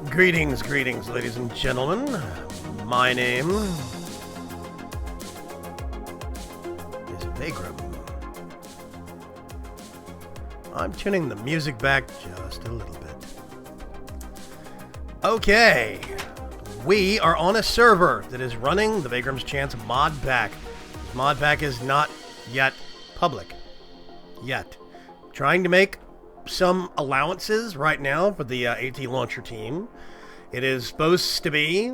Greetings, greetings, ladies and gentlemen. My name is Vaygrim. I'm tuning the music back just a little bit. Okay, we are on a server that is running the Vaygrim's Chance mod pack. This mod pack is not yet public. Yet. Trying to make some allowances right now for the AT launcher team. It is supposed to be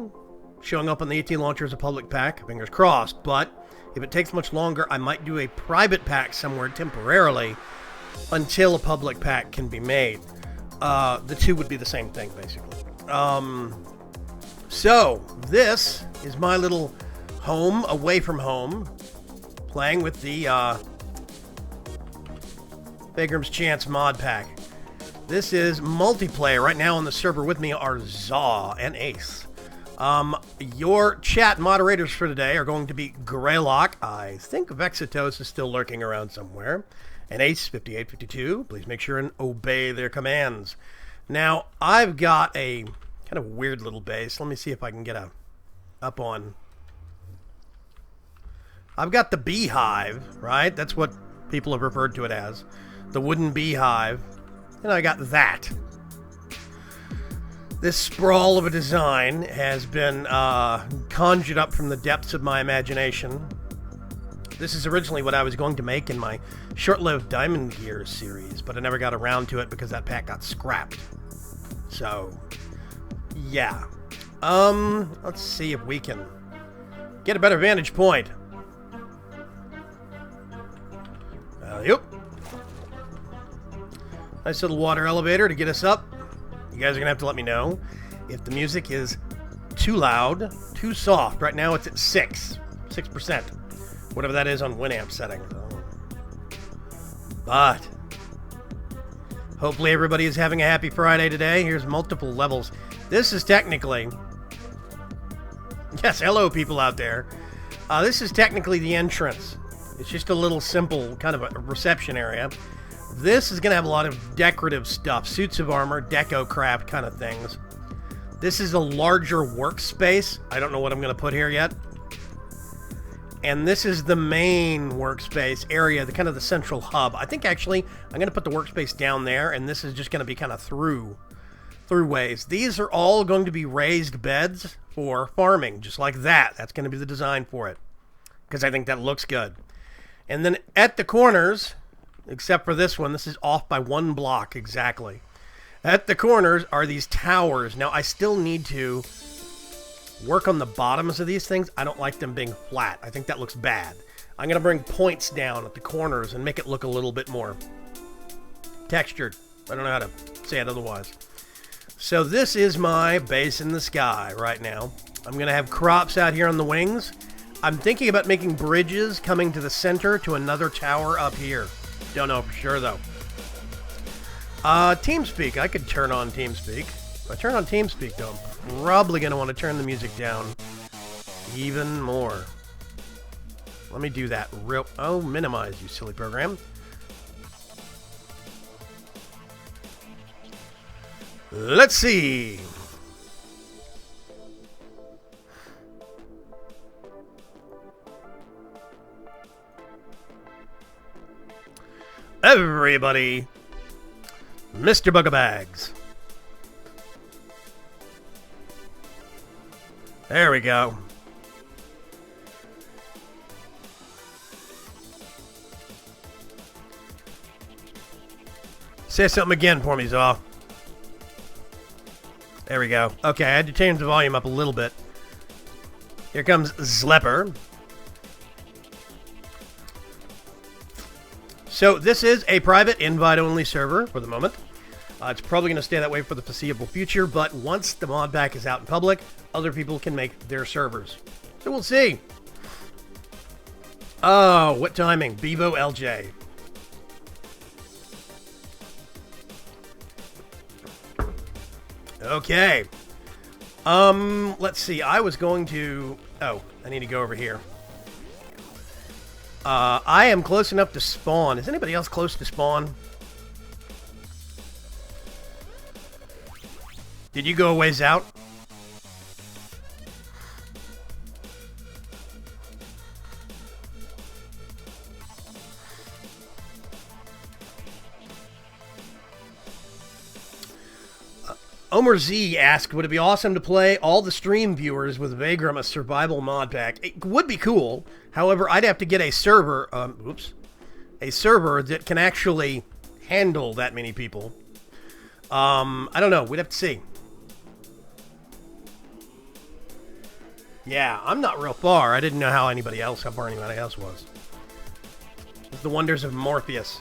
showing up on the AT launcher as a public pack, fingers crossed, but if it takes much longer, I might do a private pack somewhere temporarily until a public pack can be made. The two would be the same thing, basically. So, this is my little home, away from home, playing with the Vaygrim's Chance mod pack. This is multiplayer. Right now on the server with me are Zaw and Ace. Your chat moderators for today are going to be Greylock. I think Vexitos is still lurking around somewhere. And Ace5852. Please make sure and obey their commands. Now, I've got a kind of weird little base. Let me see if I can get up on. I've got the beehive, right? That's what people have referred to it as. The wooden beehive. And I got that. This sprawl of a design has been conjured up from the depths of my imagination. This is originally what I was going to make in my short-lived Diamond Gear series, but I never got around to it because that pack got scrapped. So, yeah. Let's see if we can get a better vantage point. Yep. Nice little water elevator to get us up. You guys are going to have to let me know if the music is too loud, too soft. Right now it's at 6%. Whatever that is on Winamp settings. But hopefully everybody is having a happy Friday today. Here's multiple levels. This is technically... Yes, hello people out there. This is technically the entrance. It's just a little simple kind of a reception area. This is going to have a lot of decorative stuff. Suits of armor, deco craft kind of things. This is a larger workspace. I don't know what I'm going to put here yet. And this is the main workspace area, the kind of the central hub. I think actually I'm going to put the workspace down there, and this is just going to be kind of throughways. These are all going to be raised beds for farming, just like that. That's going to be the design for it, because I think that looks good. And then at the corners, except for this one, this is off by 1 block exactly. At the corners are these towers. Now, I still need to work on the bottoms of these things. I don't like them being flat. I think that looks bad. I'm going to bring points down at the corners and make it look a little bit more textured. I don't know how to say it otherwise. So this is my base in the sky right now. I'm going to have crops out here on the wings. I'm thinking about making bridges coming to the center to another tower up here. Don't know for sure, though. TeamSpeak. I could turn on TeamSpeak. If I turn on TeamSpeak, though, I'm probably going to want to turn the music down even more. Let me do that real... Oh, minimize, you silly program. Let's see. Everybody, Mr. Bugabags. There we go. Say something again for me, Zaw. There we go. Okay, I had to change the volume up a little bit. Here comes Zlepper. So this is a private invite-only server for the moment. It's probably going to stay that way for the foreseeable future, but once the mod pack is out in public, other people can make their servers. So we'll see. Oh, what timing? Bevo LJ. Okay. Let's see. I was going to... Oh, I need to go over here. I am close enough to spawn. Is anybody else close to spawn? Did you go a ways out? Omer Z asked, would it be awesome to play all the stream viewers with Vaygrim, a survival mod pack? It would be cool. However, I'd have to get a server, a server that can actually handle that many people. I don't know. We'd have to see. Yeah, I'm not real far. I didn't know how far anybody else was. It's the wonders of Morpheus.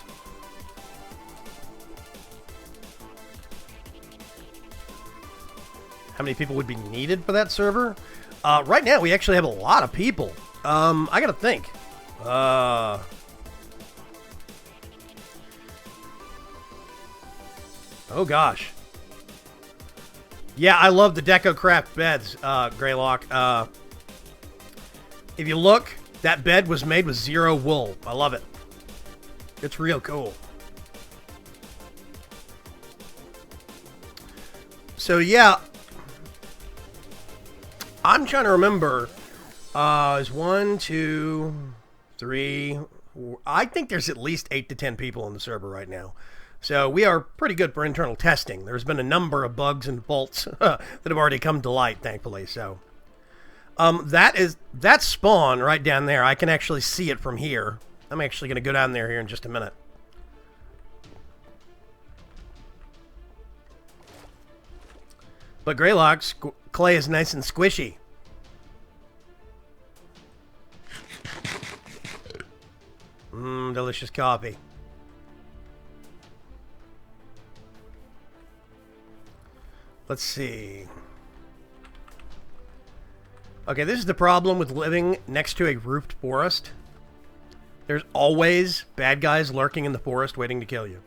How many people would be needed for that server? Right now, we actually have a lot of people. I gotta think. Oh, gosh. Yeah, I love the Deco Craft beds, Greylock. If you look, that bed was made with 0 wool. I love it. It's real cool. So, yeah. I'm trying to remember. Is 1, 2, 3, 4. I think there's at least 8 to 10 people on the server right now. So we are pretty good for internal testing. There's been a number of bugs and faults that have already come to light, thankfully. So that spawn right down there. I can actually see it from here. I'm actually going to go down there here in just a minute. But Greylock's clay is nice and squishy. Delicious coffee. Let's see. Okay, this is the problem with living next to a roofed forest. There's always bad guys lurking in the forest waiting to kill you.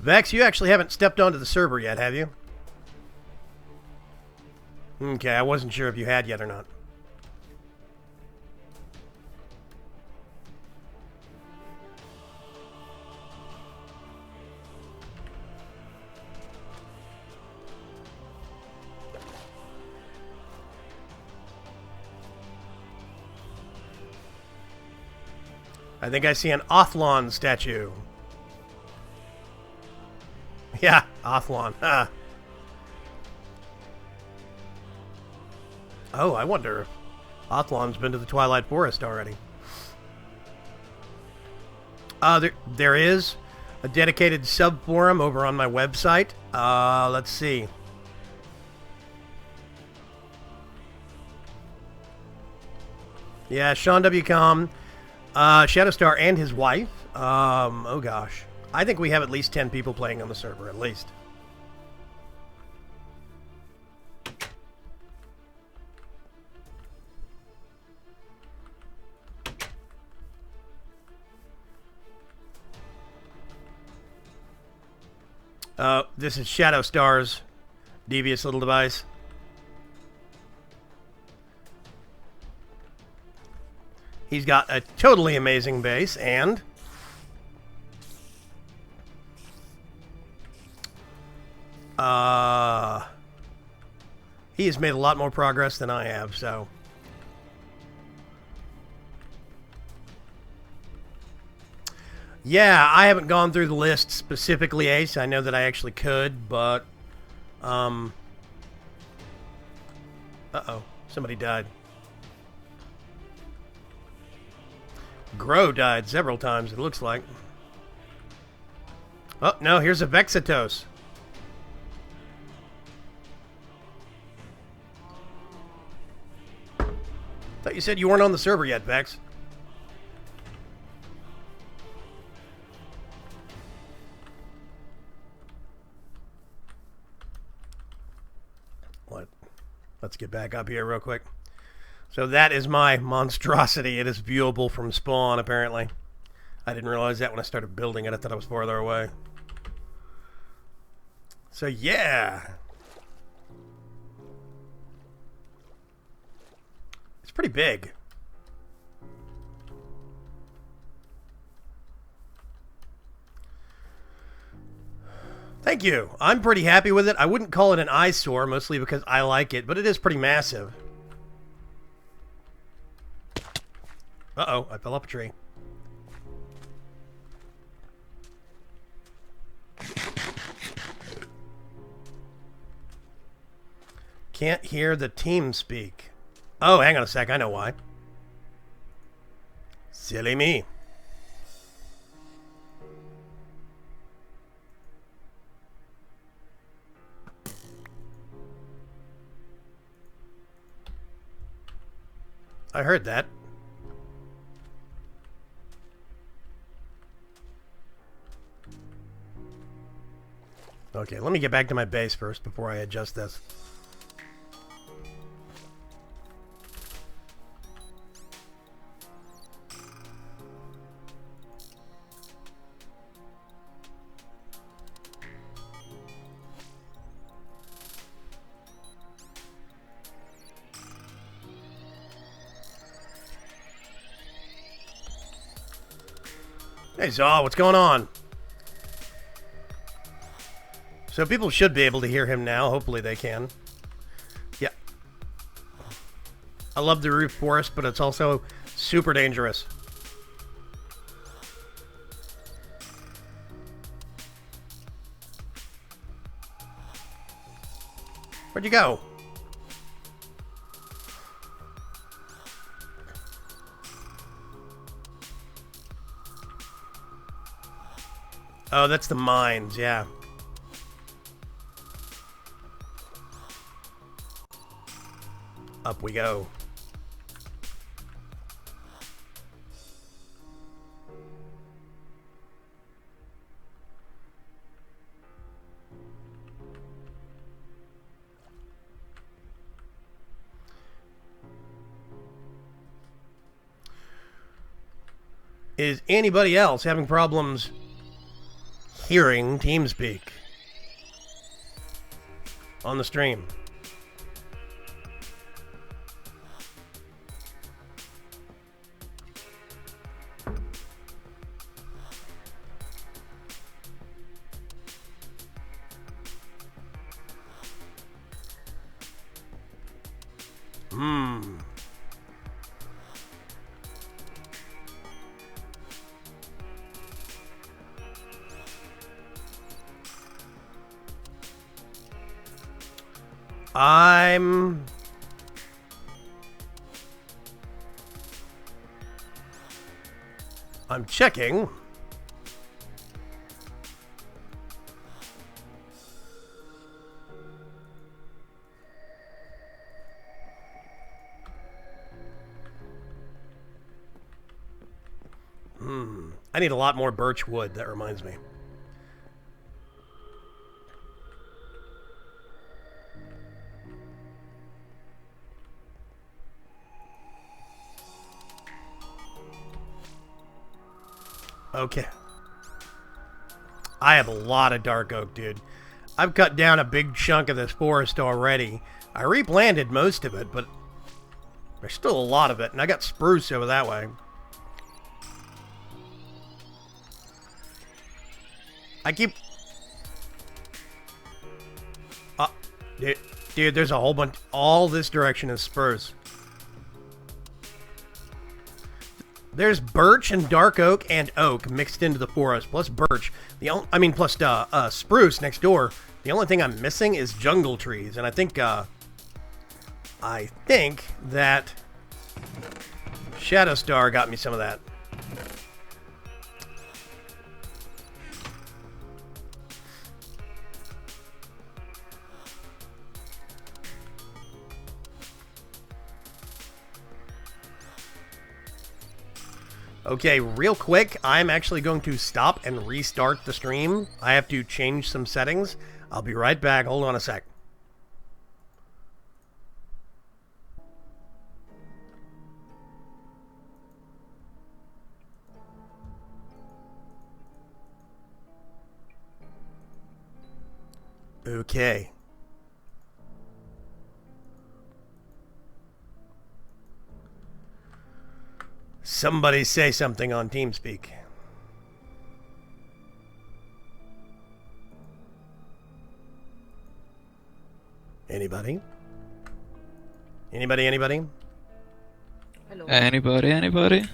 Vex, you actually haven't stepped onto the server yet, have you? Okay, I wasn't sure if you had yet or not. I think I see an Othlon statue. Yeah, Othlon. Ah. Oh, I wonder if Othlon's been to the Twilight Forest already. There is a dedicated sub-forum over on my website. Let's see. Yeah, Sean W. Com, Shadowstar, and his wife. Oh gosh. I think we have at least 10 people playing on the server, at least. This is Shadowstar's devious little device. He's got a totally amazing base, and he has made a lot more progress than I have, so. Yeah, I haven't gone through the list specifically, Ace. I know that I actually could, but, uh-oh, somebody died. Grow died several times, it looks like. Oh, no, here's a Vexitose. Thought you said you weren't on the server yet, Vex. Let's get back up here real quick. So that is my monstrosity. It is viewable from spawn, apparently. I didn't realize that when I started building it. I thought I was farther away. So, yeah. It's pretty big. Thank you. I'm pretty happy with it. I wouldn't call it an eyesore, mostly because I like it, but it is pretty massive. Uh-oh, I fell up a tree. Can't hear the team speak. Oh, hang on a sec. I know why. Silly me. I heard that. Okay, let me get back to my base first before I adjust this. Hey, Zaw, what's going on? So people should be able to hear him now. Hopefully they can. Yeah. I love the roof forest, but it's also super dangerous. Where'd you go? Oh, that's the mines, yeah. Up we go. Is anybody else having problems hearing TeamSpeak on the stream? I'm checking. I need a lot more birch wood, that reminds me. Okay. I have a lot of dark oak, dude. I've cut down a big chunk of this forest already. I replanted most of it, but there's still a lot of it, and I got spruce over that way. I keep... dude, there's a whole bunch... All this direction is spruce. There's birch and dark oak and oak mixed into the forest, plus birch. Plus spruce next door. The only thing I'm missing is jungle trees, and I think that Shadowstar got me some of that. Okay, real quick, I'm actually going to stop and restart the stream. I have to change some settings. I'll be right back. Hold on a sec. Okay. Somebody say something on TeamSpeak. Anybody? Anybody? Hello. Anybody?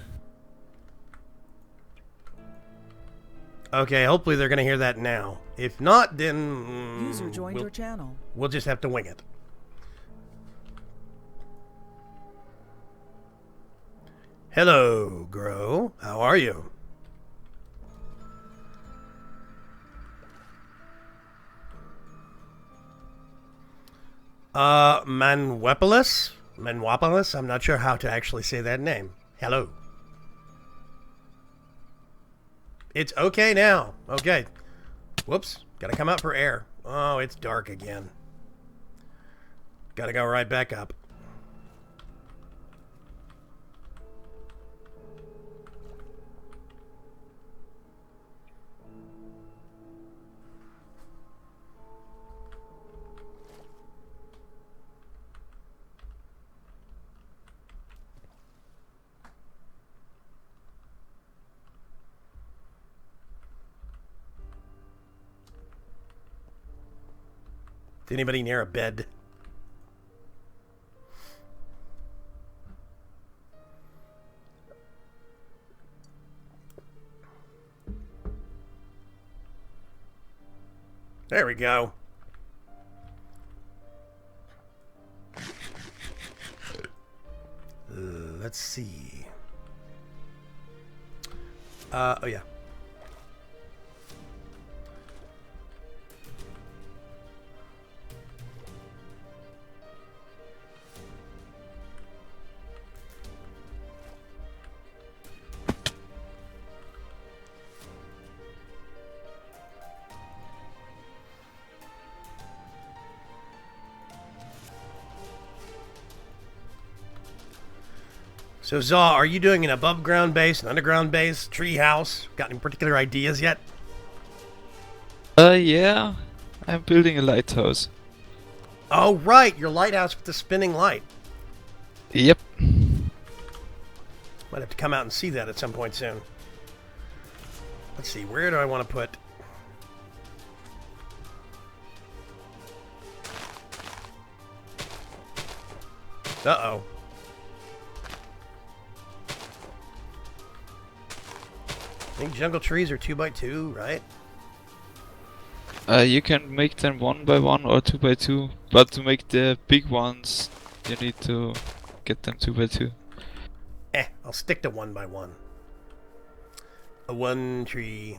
Okay, hopefully they're going to hear that now. If not, then User joined your channel. we'll just have to wing it. Hello, Grow. How are you? Manwapolis? I'm not sure how to actually say that name. Hello. It's okay now. Okay. Whoops. Gotta come out for air. Oh, it's dark again. Gotta go right back up. Is anybody near a bed? There we go. Let's see. Oh yeah. So, Zaw, are you doing an above-ground base, an underground base, tree house? Got any particular ideas yet? Yeah. I'm building a lighthouse. Oh, right, your lighthouse with the spinning light. Yep. Might have to come out and see that at some point soon. Let's see, where do I want to put... Uh-oh. I think jungle trees are 2x2, right? You can make them 1x1 or 2x2, but to make the big ones, you need to get them 2x2. I'll stick to 1x1. A one tree.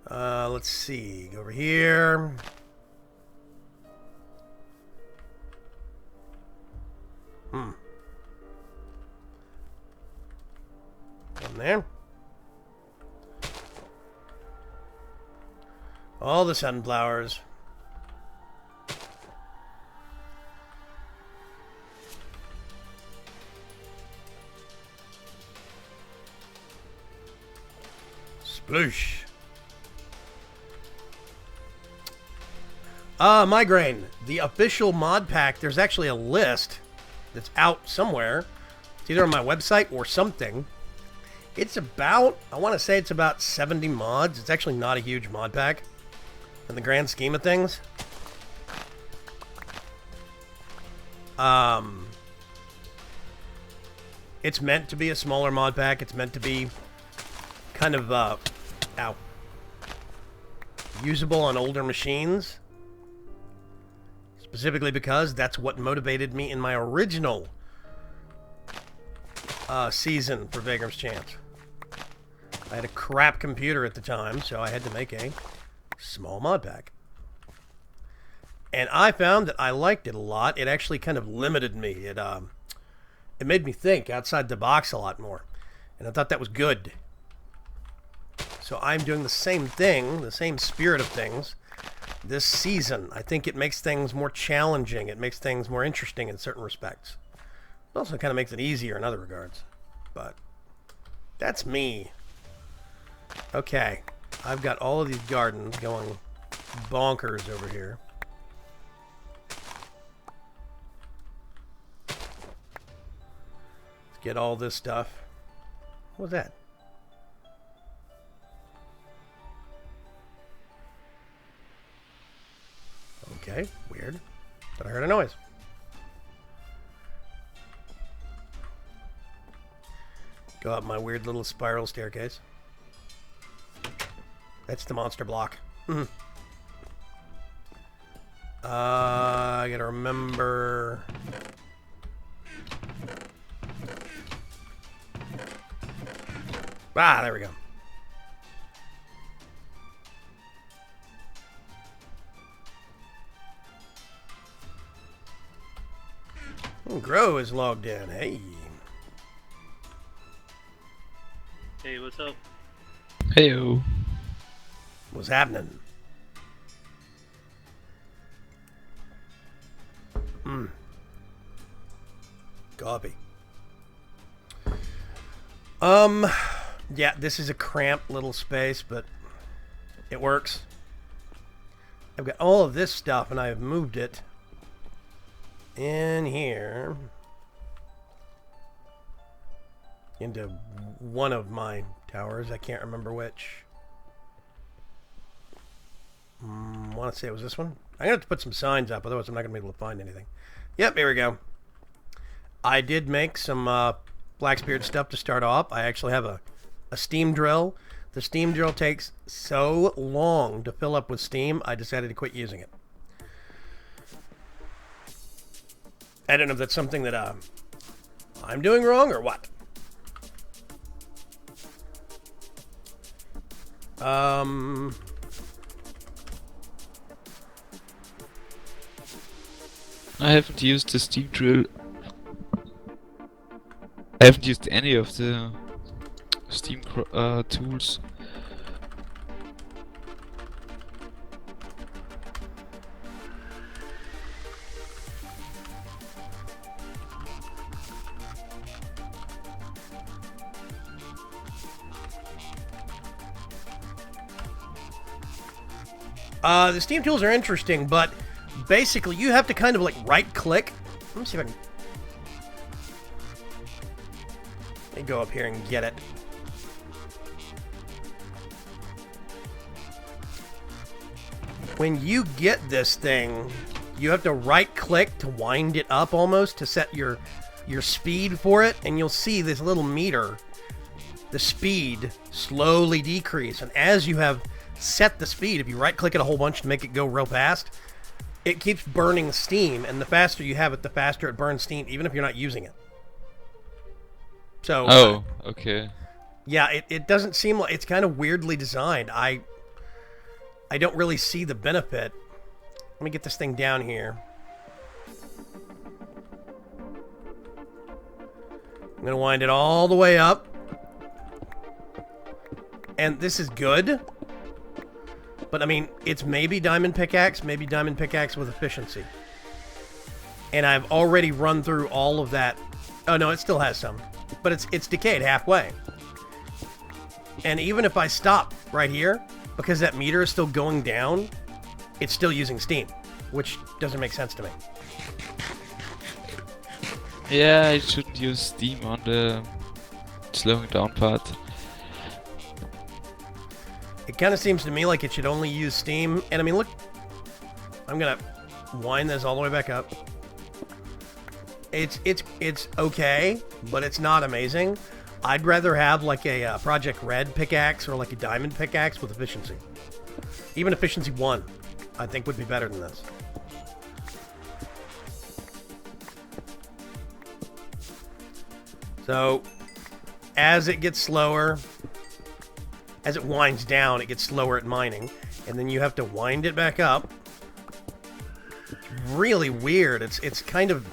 Let's see. Go over here. One there. All the sunflowers. Sploosh. Migraine. The official mod pack, there's actually a list that's out somewhere. It's either on my website or something. It's about, I want to say it's about 70 mods. It's actually not a huge mod pack in the grand scheme of things. It's meant to be a smaller mod pack. It's meant to be kind of, usable on older machines. Specifically because that's what motivated me in my original season for Vaygrim's Chance. I had a crap computer at the time, so I had to make a small mod pack. And I found that I liked it a lot. It actually kind of limited me. It made me think outside the box a lot more. And I thought that was good. So I'm doing the same thing, the same spirit of things, this season. I think it makes things more challenging. It makes things more interesting in certain respects. It also kind of makes it easier in other regards. But that's me. Okay. I've got all of these gardens going bonkers over here. Let's get all this stuff. What was that? Okay, weird. But I heard a noise. Go up my weird little spiral staircase. That's the monster block. I gotta remember... Ah, there we go. Grow is logged in. Hey. Hey, what's up? Heyo. What's happening? Copy. Yeah, this is a cramped little space, but it works. I've got all of this stuff, and I've moved it in here into one of my towers. I can't remember which. I want to say it was this one. I'm going to have to put some signs up, otherwise I'm not going to be able to find anything. Yep, here we go. I did make some Blackspear stuff to start off. I actually have a steam drill. The steam drill takes so long to fill up with steam, I decided to quit using it. I don't know if that's something that I'm doing wrong or what. I haven't used the steam drill. I haven't used any of the steam tools. The steam tools are interesting, but basically you have to kind of like right click. Let me see if I can... Let me go up here and get it. When you get this thing, you have to right click to wind it up almost to set your speed for it, and you'll see this little meter, the speed slowly decrease, and as you have set the speed, if you right click it a whole bunch to make it go real fast, it keeps burning steam, and the faster you have it, the faster it burns steam, even if you're not using it. So Oh, okay. yeah, it doesn't seem like... It's kind of weirdly designed. I don't really see the benefit. Let me get this thing down here. I'm going to wind it all the way up. And this is good. But, I mean, it's maybe Diamond Pickaxe with efficiency. And I've already run through all of that. Oh, no, it still has some. But it's decayed halfway. And even if I stop right here, because that meter is still going down, it's still using steam, which doesn't make sense to me. Yeah, I shouldn't use steam on the slowing down part. It kind of seems to me like it should only use steam. And I mean, look, I'm going to wind this all the way back up. It's okay, but it's not amazing. I'd rather have like a Project Red pickaxe or like a Diamond pickaxe with efficiency. Even efficiency 1, I think would be better than this. So, as it gets slower, as it winds down, it gets slower at mining, and then you have to wind it back up. It's really weird. It's kind of...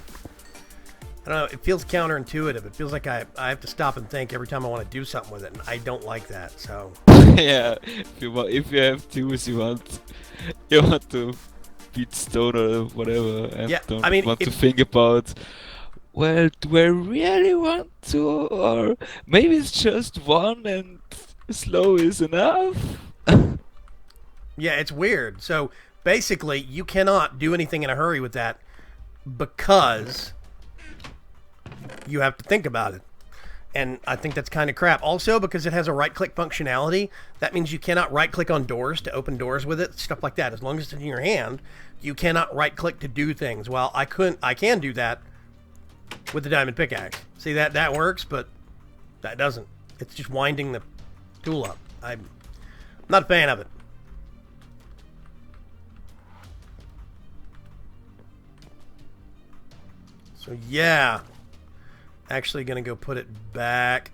I don't know, it feels counterintuitive. It feels like I have to stop and think every time I want to do something with it, and I don't like that, so... Yeah, if you have tools you want to beat stone or whatever, and Yeah, don't I mean, want to think about, well, do I really want to, or maybe it's just one and slow is enough? Yeah, it's weird. So basically, you cannot do anything in a hurry with that because you have to think about it. And I think that's kind of crap. Also, because it has a right-click functionality, that means you cannot right-click on doors to open doors with it, stuff like that. As long as it's in your hand, you cannot right-click to do things. Well, I can do that with the diamond pickaxe. See, that works, but that doesn't. It's just winding the tool up. I'm not a fan of it. So yeah, actually gonna go put it back.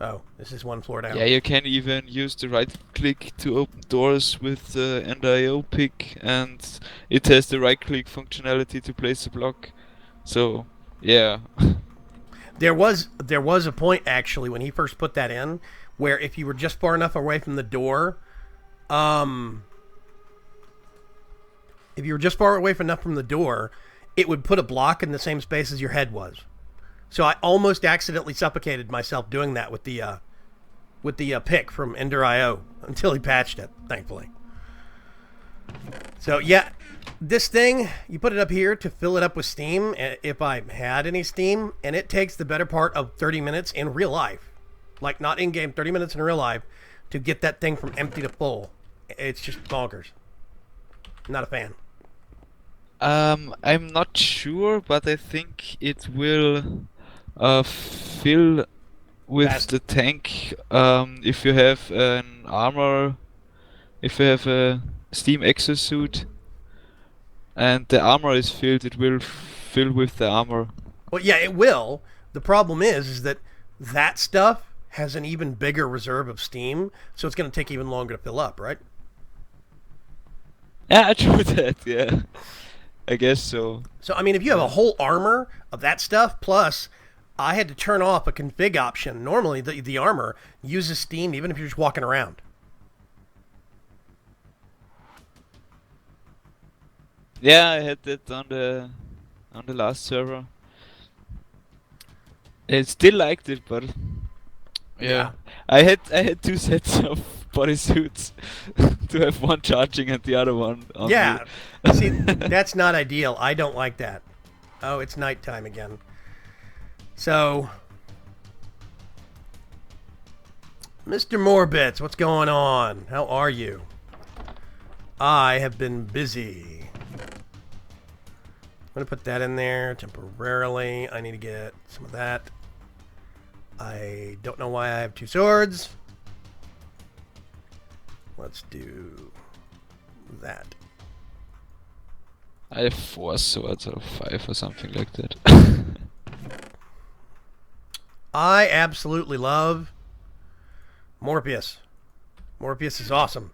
Oh, this is one floor down. Yeah, you can even use the right click to open doors with the NIO pick, and it has the right click functionality to place a block. So, yeah. There was a point actually when he first put that in where if you were just far enough away from the door, if you were just far away enough from the door, it would put a block in the same space as your head was. So I almost accidentally suffocated myself doing that with the pick from Ender.io until he patched it, thankfully. So yeah, this thing, you put it up here to fill it up with steam, if I had any steam, and it takes the better part of 30 minutes in real life. Like, not in-game, 30 minutes in real life to get that thing from empty to full. It's just bonkers. Not a fan. I'm not sure, but I think it will fill with Fast. the tank if you have an armor, if you have a Steam exosuit, and the armor is filled, it will fill with the armor. Well, yeah, it will. The problem is that stuff has an even bigger reserve of steam, so it's going to take even longer to fill up, right? Yeah, true that, yeah. I guess so. So, I mean, if you have a whole armor of that stuff, plus I had to turn off a config option. Normally, the armor uses steam even if you're just walking around. Yeah, I had that on the last server. I still liked it, but yeah. I had two sets of bodysuits to have one charging and the other one on Yeah. me. See, that's not ideal. I don't like that. Oh, it's nighttime again. So, Mr. Morbits, what's going on? How are you? I have been busy. I'm going to put that in there temporarily. I need to get some of that. I don't know why I have two swords. Let's do that. I have 4 swords or 5 or something like that. I absolutely love Morpheus. Morpheus is awesome.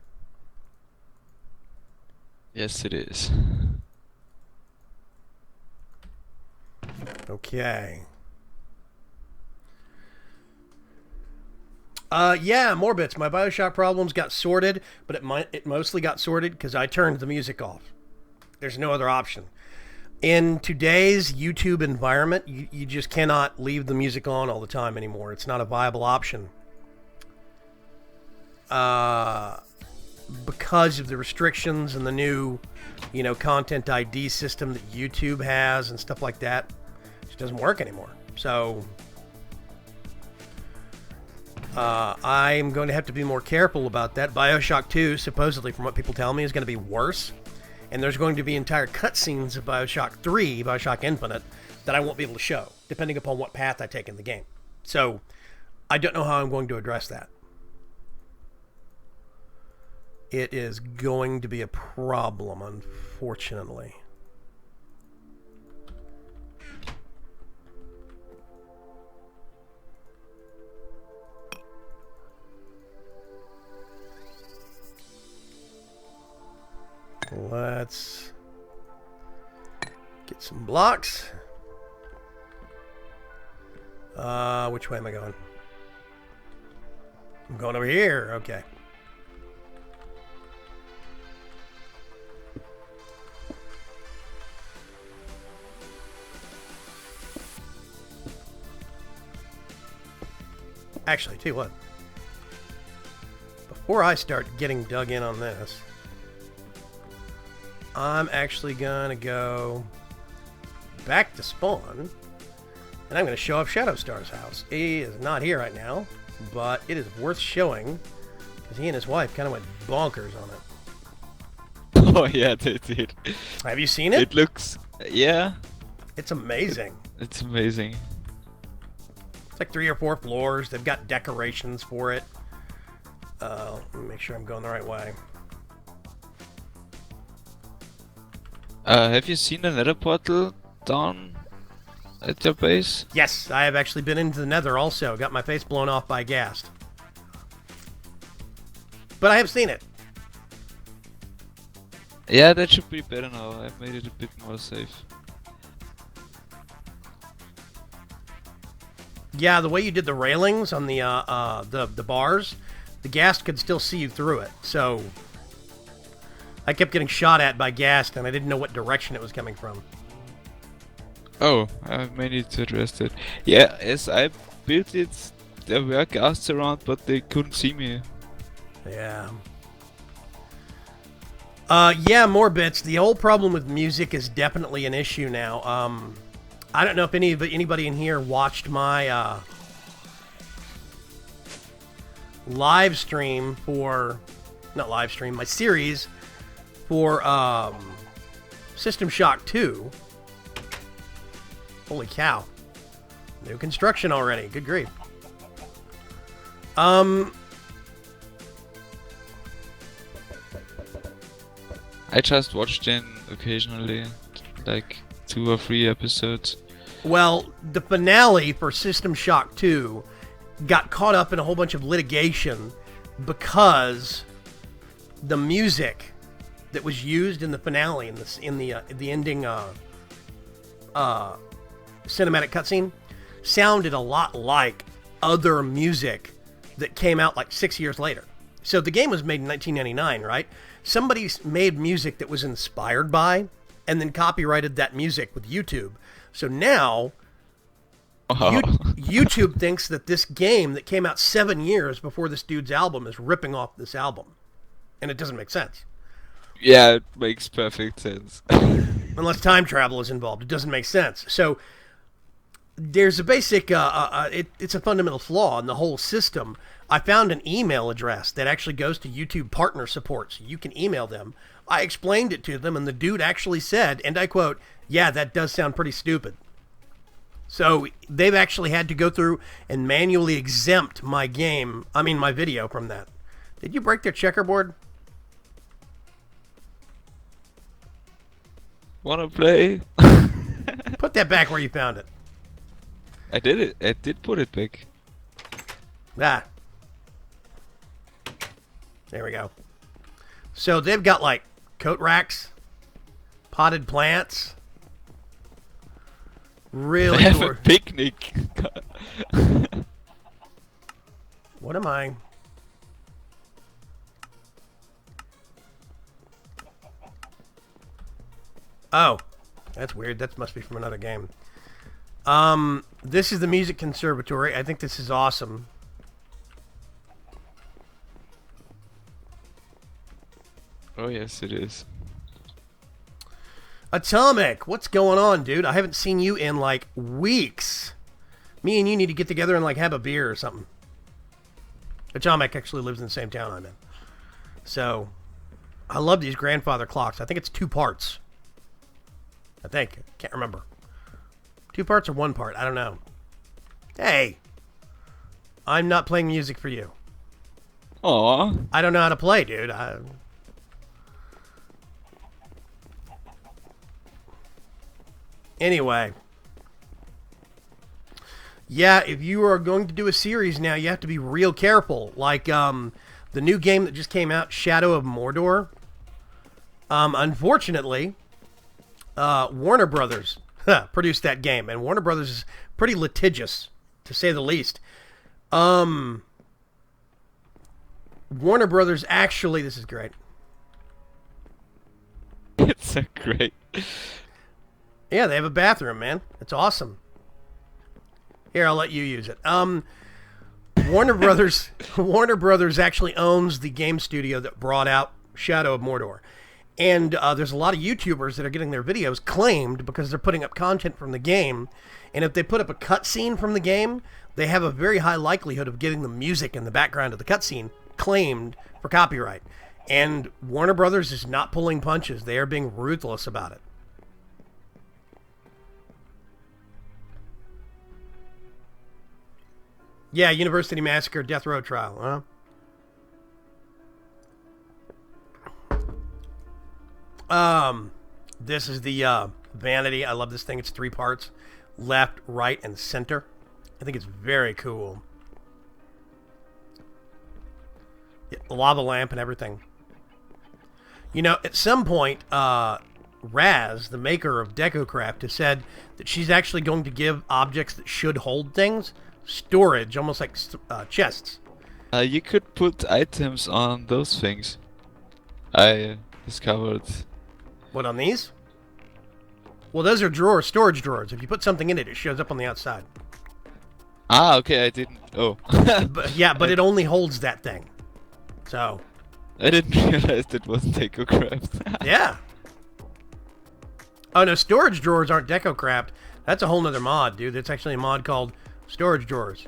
Yes, it is. Okay. Yeah, more bits. My Bioshock problems got sorted, but it mostly got sorted because I turned the music off. There's no other option. In today's YouTube environment, you just cannot leave the music on all the time anymore. It's not a viable option. Because of the restrictions and the new, content ID system that YouTube has and stuff like that. It just doesn't work anymore. So I'm going to have to be more careful about that. Bioshock 2, supposedly, from what people tell me, is going to be worse. And there's going to be entire cutscenes of Bioshock 3, Bioshock Infinite, that I won't be able to show, depending upon what path I take in the game. So I don't know how I'm going to address that. It is going to be a problem, unfortunately. Let's get some blocks. Which way am I going? I'm going over here. Okay. Actually, tell you what. before I start getting dug in on this, I'm actually gonna go back to spawn, and I'm gonna show off Shadowstar's house. He is not here right now, but it is worth showing because he and his wife kind of went bonkers on it. Oh yeah, they did. Have you seen it? It looks, yeah, It's amazing. it's amazing. It's like 3 or 4 floors. They've got decorations for it. Let me make sure I'm going the right way. Have you seen the nether portal down at your base? Yes, I have actually been into the nether also. Got my face blown off by a ghast. But I have seen it. Yeah, that should be better now. I made it a bit more safe. Yeah, the way you did the railings on the bars, the ghast could still see you through it. So I kept getting shot at by ghast, and I didn't know what direction it was coming from. Oh, I may need to address that. Yeah, as I built it, there were ghasts around, but they couldn't see me. Yeah. Yeah, more bits. The whole problem with music is definitely an issue now. I don't know if anybody in here watched my live stream for, not live stream, my series for System Shock 2. Holy cow. New construction already. Good grief. I just watched it occasionally, like 2 or 3 episodes. Well, the finale for System Shock 2 got caught up in a whole bunch of litigation because the music that was used in the finale in the ending cinematic cutscene sounded a lot like other music that came out like 6 years later. So the game was made in 1999, right? Somebody made music that was inspired by and then copyrighted that music with YouTube. So now Oh. YouTube thinks that this game that came out 7 years before this dude's album is ripping off this album. And it doesn't make sense. Yeah, it makes perfect sense. Unless time travel is involved. It doesn't make sense. So there's a basic, it's a fundamental flaw in the whole system. I found an email address that actually goes to YouTube partner support, so you can email them. I explained it to them, and the dude actually said, and I quote, "Yeah, that does sound pretty stupid." So they've actually had to go through and manually exempt my video from that. Did you break their checkerboard? Wanna play? Put that back where you found it. I did it. I did put it back. Ah. There we go. So they've got like coat racks, potted plants. Really Have a cool. picnic. What am I? Oh, that's weird. That must be from another game. This is the Music Conservatory. I think this is awesome. Oh yes, it is. Atomic, what's going on, dude? I haven't seen you in like weeks. Me and you need to get together and like have a beer or something. Atomic actually lives in the same town I'm in. So, I love these grandfather clocks. I think it's 2 parts. I think. Can't remember. 2 parts or 1 part? I don't know. Hey! I'm not playing music for you. Aw. I don't know how to play, dude. Anyway. Yeah, if you are going to do a series now, you have to be real careful. Like, the new game that just came out, Shadow of Mordor. Unfortunately, Warner Brothers produced that game, and Warner Brothers is pretty litigious, to say the least. Warner Brothers actually, this is great. It's so great. Yeah, they have a bathroom, man. It's awesome. Here, I'll let you use it. Warner Brothers Warner Brothers actually owns the game studio that brought out Shadow of Mordor. And there's a lot of YouTubers that are getting their videos claimed because they're putting up content from the game. And if they put up a cutscene from the game, they have a very high likelihood of getting the music in the background of the cutscene claimed for copyright. And Warner Brothers is not pulling punches. They are being ruthless about it. Yeah, University Massacre, Death Row Trial, huh? This is the Vanity. I love this thing. It's 3 parts. Left, right, and center. I think it's very cool. Yeah, lava lamp and everything. You know, at some point, Raz, the maker of DecoCraft, has said that she's actually going to give objects that should hold things storage, almost like chests. You could put items on those things. I discovered. What, on these? Well, those are drawers, storage drawers. If you put something in it, it shows up on the outside. Ah, okay, I didn't. Oh. But yeah, but it only holds that thing. So. I didn't realize it was DecoCraft. Yeah. Oh no, storage drawers aren't DecoCraft. That's a whole nother mod, dude. It's actually a mod called Storage Drawers.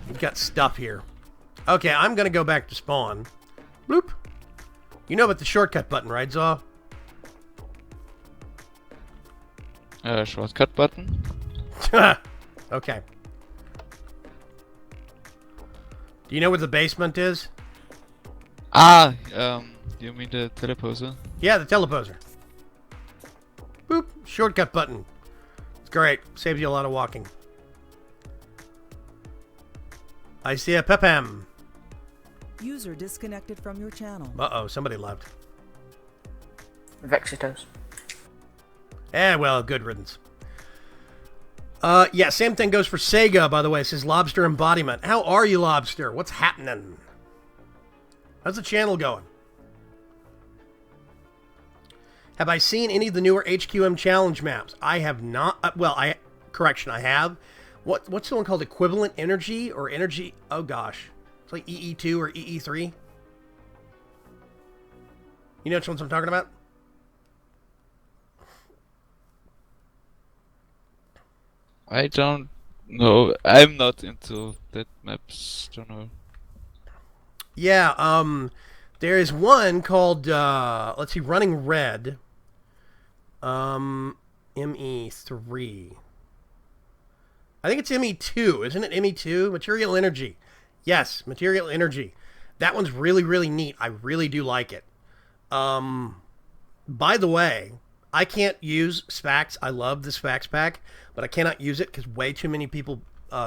We've got stuff here. Okay, I'm gonna go back to spawn. Bloop. You know about the shortcut button, right, Zaw? Shortcut button. Okay. Do you know where the basement is? Ah, you mean the teleposer? Yeah, the teleposer. Boop. Shortcut button. It's great. Saves you a lot of walking. I see a Pepam. User disconnected from your channel. Uh-oh, somebody left. Vexitos. Well, good riddance. Yeah, same thing goes for Sega, by the way. It says Lobster Embodiment. How are you, Lobster? What's happening? How's the channel going? Have I seen any of the newer HQM challenge maps? I have not. Correction, I have. What's the one called? Equivalent Energy or Energy? Oh gosh, it's like EE2 or EE3. You know which ones I'm talking about? I don't know. I'm not into that maps. Don't know. Yeah, there is one called, let's see, Running Red. ME3. I think it's ME2, isn't it? ME2? Material Energy. Yes, Material Energy. That one's really, really neat. I really do like it. By the way, I can't use Spax. I love the Spax pack, but I cannot use it because way too many people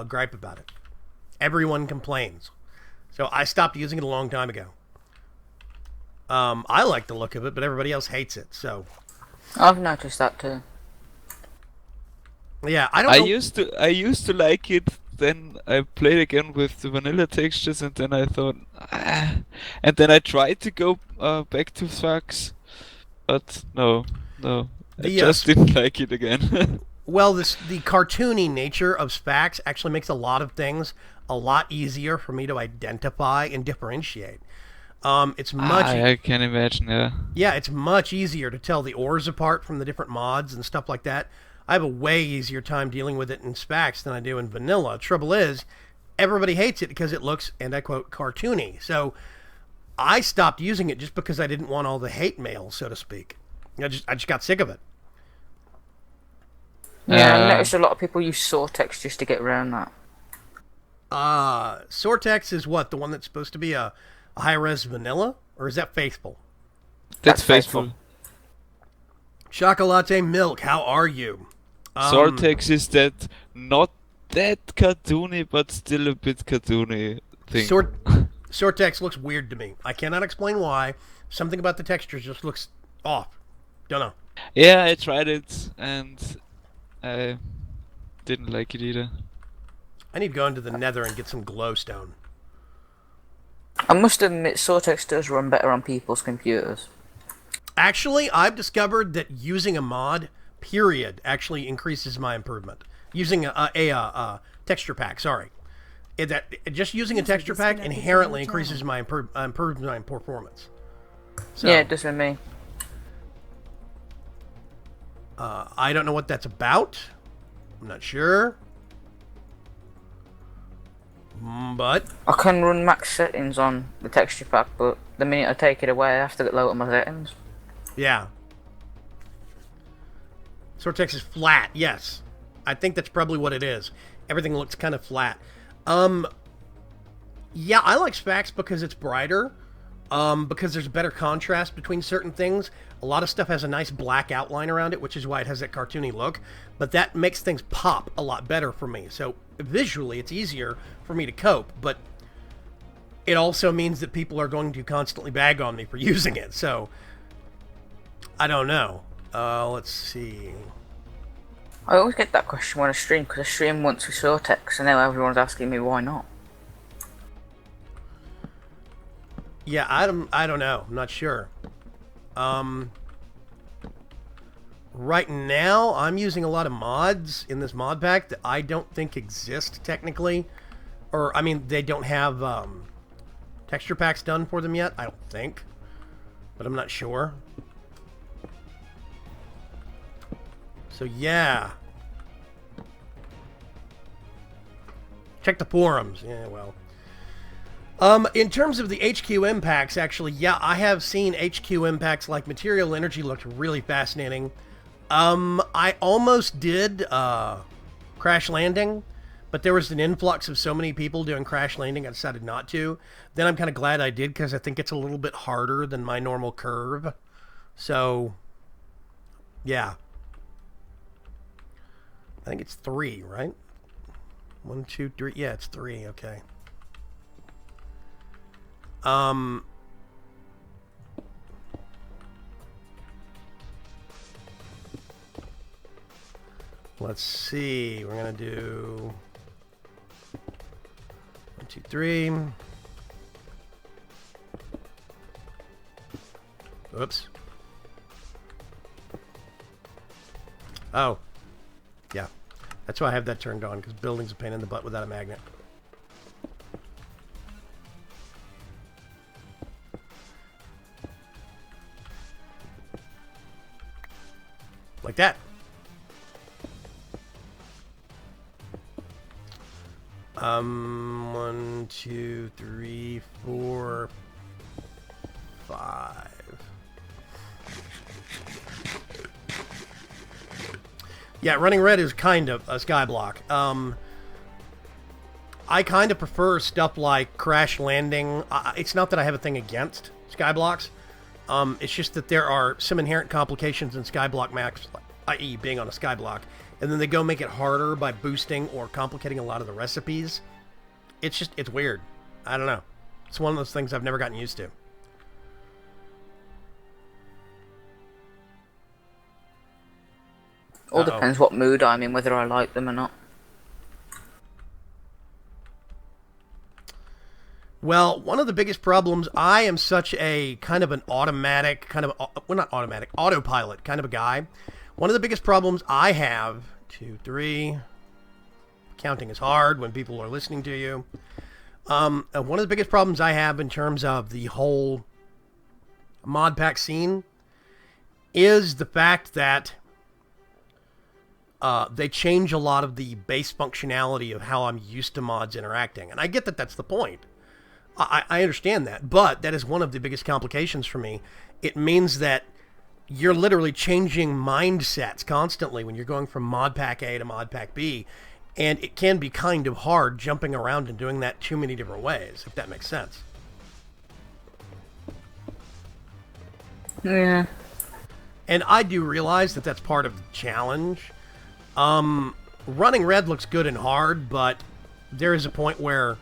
gripe about it. Everyone complains. So I stopped using it a long time ago. I like the look of it, but everybody else hates it. So I've noticed that too. yeah, I don't know. I used to like it. Then I played again with the vanilla textures, and then I thought, and then I tried to go back to Sfax, but no, I just didn't like it again. Well, the cartoony nature of Spax actually makes a lot of things a lot easier for me to identify and differentiate. It's much. I can imagine, yeah. Yeah, it's much easier to tell the ores apart from the different mods and stuff like that. I have a way easier time dealing with it in Spax than I do in vanilla. Trouble is, everybody hates it because it looks, and I quote, cartoony. So I stopped using it just because I didn't want all the hate mail, so to speak. I just got sick of it. Yeah, I noticed a lot of people use Sortex just to get around that. Sortex is what? The one that's supposed to be a high-res vanilla? Or is that Faithful? That's faithful. Chocolate Milk, how are you? Sortex is that not that cartoony, but still a bit cartoony thing. Sortex looks weird to me. I cannot explain why. Something about the textures just looks off. Don't know. Yeah, I tried it, and I didn't like it either. I need to go into the nether and get some glowstone. I must admit, Sortex does run better on people's computers. Actually, I've discovered that using a mod, period, actually increases my improvement. Using a texture pack, sorry. Just using a texture pack inherently increases my improves my performance. So, Yeah, it does with me. I don't know what that's about. I'm not sure. But I can run max settings on the texture pack, but the minute I take it away, I have to lower my settings. yeah. Cortex is flat, yes. I think that's probably what it is. Everything looks kind of flat. Yeah, I like Spax because it's brighter. Because there's better contrast between certain things. A lot of stuff has a nice black outline around it, which is why it has that cartoony look. But that makes things pop a lot better for me. So visually, it's easier for me to cope. But it also means that people are going to constantly bag on me for using it. So I don't know. Let's see. I always get that question when I stream, because I streamed once with Cortex, and now everyone's asking me why not. Yeah, I don't know. I'm not sure. Right now, I'm using a lot of mods in this mod pack that I don't think exist technically. Or, I mean, they don't have texture packs done for them yet, I don't think. But I'm not sure. So, yeah. Check the forums. Yeah, well. In terms of the HQ impacts, actually, yeah, I have seen HQ impacts like Material Energy looked really fascinating. I almost did Crash Landing, but there was an influx of so many people doing Crash Landing, I decided not to. Then I'm kind of glad I did, because I think it's a little bit harder than my normal curve. So, yeah. I think it's 3, right? 1, 2, 3. Yeah, it's 3. Okay. Let's see. We're gonna do 1, 2, 3. Oops. Oh. Yeah. That's why I have that turned on, because building's a pain in the butt without a magnet. Like that. One, 2, 3, 4, 5. Yeah, running red is kind of a skyblock. I kind of prefer stuff like Crash Landing. It's not that I have a thing against skyblocks. It's just that there are some inherent complications in skyblock maps, i.e. being on a skyblock, and then they go make it harder by boosting or complicating a lot of the recipes. It's weird. I don't know. It's one of those things I've never gotten used to. All depends what mood I'm in, whether I like them or not. Well, one of the biggest problems, I am such a kind of an automatic, not automatic, autopilot kind of a guy. One of the biggest problems I have, 2, 3, counting is hard when people are listening to you. One of the biggest problems I have in terms of the whole mod pack scene is the fact that they change a lot of the base functionality of how I'm used to mods interacting. And I get that that's the point. I understand that, but that is one of the biggest complications for me. It means that you're literally changing mindsets constantly when you're going from mod pack A to mod pack B, and it can be kind of hard jumping around and doing that too many different ways, if that makes sense. Yeah. And I do realize that that's part of the challenge. Running red looks good and hard, but there is a point where,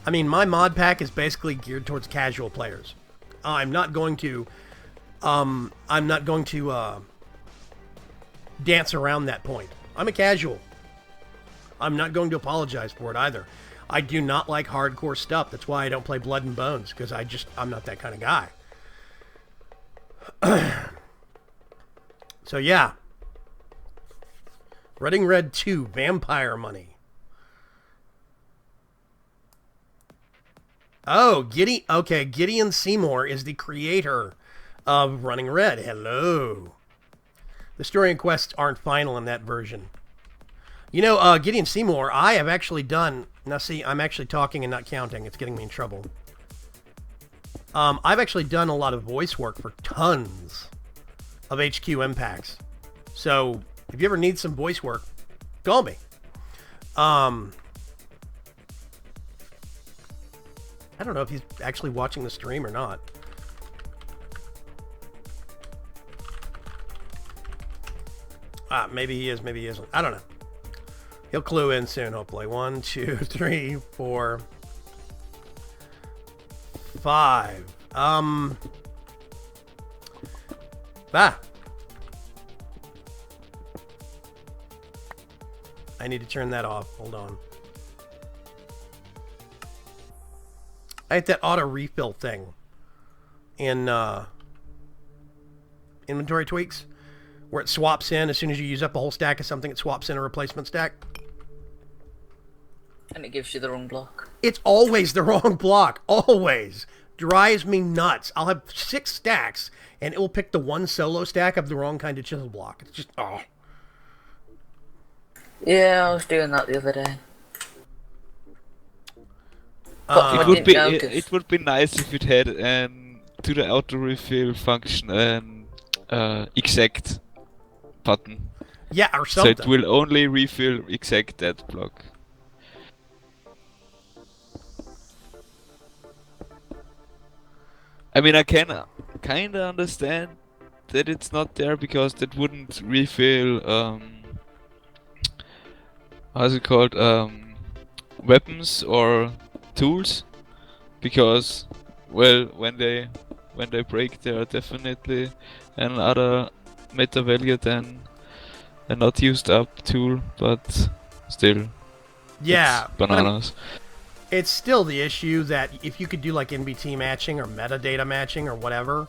I mean, my mod pack is basically geared towards casual players. I'm not going to dance around that point. I'm a casual. I'm not going to apologize for it either. I do not like hardcore stuff. That's why I don't play Blood and Bones, because I'm not that kind of guy. So yeah. Running Red 2, Vampire Money. Oh, Gideon Seymour is the creator of Running Red. Hello. The story and quests aren't final in that version. You know, Gideon Seymour, I have actually done... Now, see, I'm actually talking and not counting. It's getting me in trouble. I've actually done a lot of voice work for tons of HQM packs. So, if you ever need some voice work, call me. I don't know if he's actually watching the stream or not. Maybe he is, maybe he isn't. I don't know. He'll clue in soon, hopefully. 1, 2, 3, 4, 5. I need to turn that off. Hold on. I hit that auto refill thing in inventory tweaks where it swaps in as soon as you use up a whole stack of something. It swaps in a replacement stack. And it gives you the wrong block. It's always the wrong block. Always. Drives me nuts. I'll have 6 stacks and it will pick the one solo stack of the wrong kind of chisel block. It's just, oh. Yeah, I was doing that the other day. It would be nice if it had to the auto refill function an exact button. Yeah, or something. So it will only refill exact that block. I mean, I can kinda understand that it's not there because that wouldn't refill how's it called, weapons or tools, because, well, when they break, they are definitely another meta value than a not used up tool, but still, yeah, it's bananas. It's still the issue that if you could do like NBT matching or metadata matching or whatever,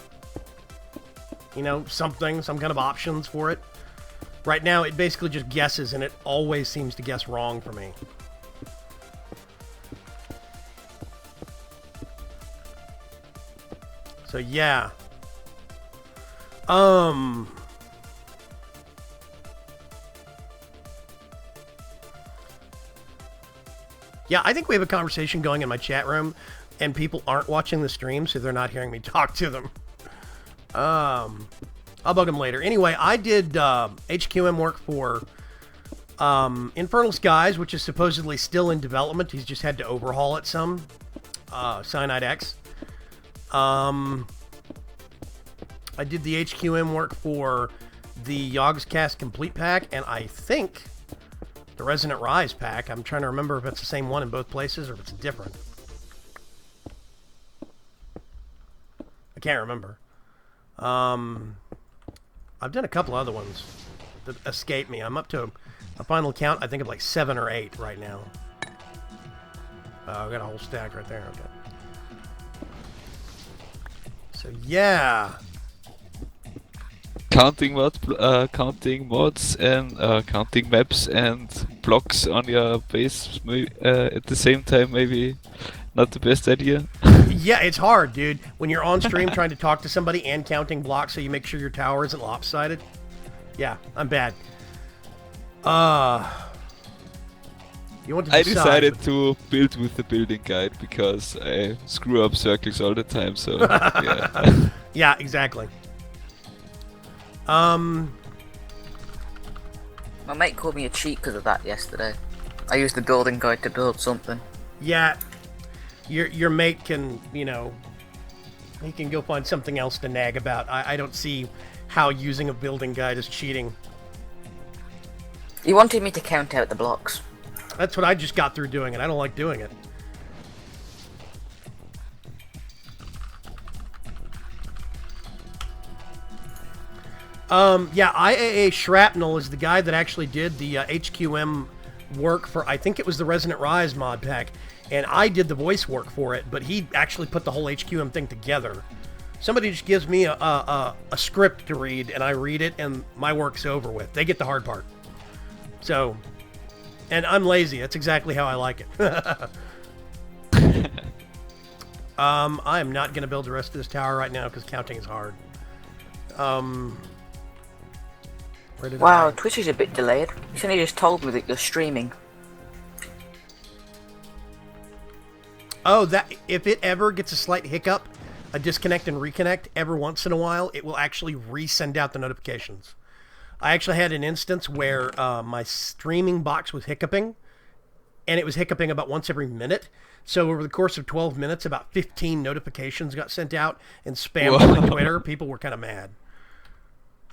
you know, some kind of options for it. Right now, it basically just guesses, and it always seems to guess wrong for me. So, yeah. Yeah, I think we have a conversation going in my chat room, and people aren't watching the stream, so they're not hearing me talk to them. I'll bug them later. Anyway, I did HQM work for Infernal Skies, which is supposedly still in development. He's just had to overhaul it some. Cyanide X. I did the HQM work for the Yogscast Complete Pack, and I think the Resonant Rise pack. I'm trying to remember if it's the same one in both places or if it's different. I can't remember. I've done a couple other ones that escape me. I'm up to a final count, I think, of like 7 or 8 right now. I've got a whole stack right there. Okay. So, yeah. Counting mods and counting maps and blocks on your base at the same time, maybe not the best idea. Yeah, it's hard, dude. When you're on stream trying to talk to somebody and counting blocks so you make sure your tower isn't lopsided. Yeah, I'm bad. You want to I decided to build with the building guide because I screw up circles all the time, so yeah. Yeah, exactly. My mate called me a cheat because of that yesterday. I used the building guide to build something. Yeah, your mate can, you know, he can go find something else to nag about. I don't see how using a building guide is cheating. He wanted me to count out the blocks. That's what I just got through doing, and I don't like doing it. Yeah, IAA Shrapnel is the guy that actually did the HQM work for, I think it was the Resonant Rise mod pack, and I did the voice work for it, but he actually put the whole HQM thing together. Somebody just gives me a script to read, and I read it, and my work's over with. They get the hard part. So, and I'm lazy. That's exactly how I like it. I am not going to build the rest of this tower right now because counting is hard. Where did Wow, I... Twitch is a bit delayed. You only just told me that you're streaming. Oh, that if it ever gets a slight hiccup, a disconnect and reconnect, every once in a while, it will actually resend out the notifications. I actually had an instance where my streaming box was hiccuping, and it was hiccuping about once every minute. So over the course of 12 minutes, about 15 notifications got sent out and spammed on Twitter. People were kind of mad.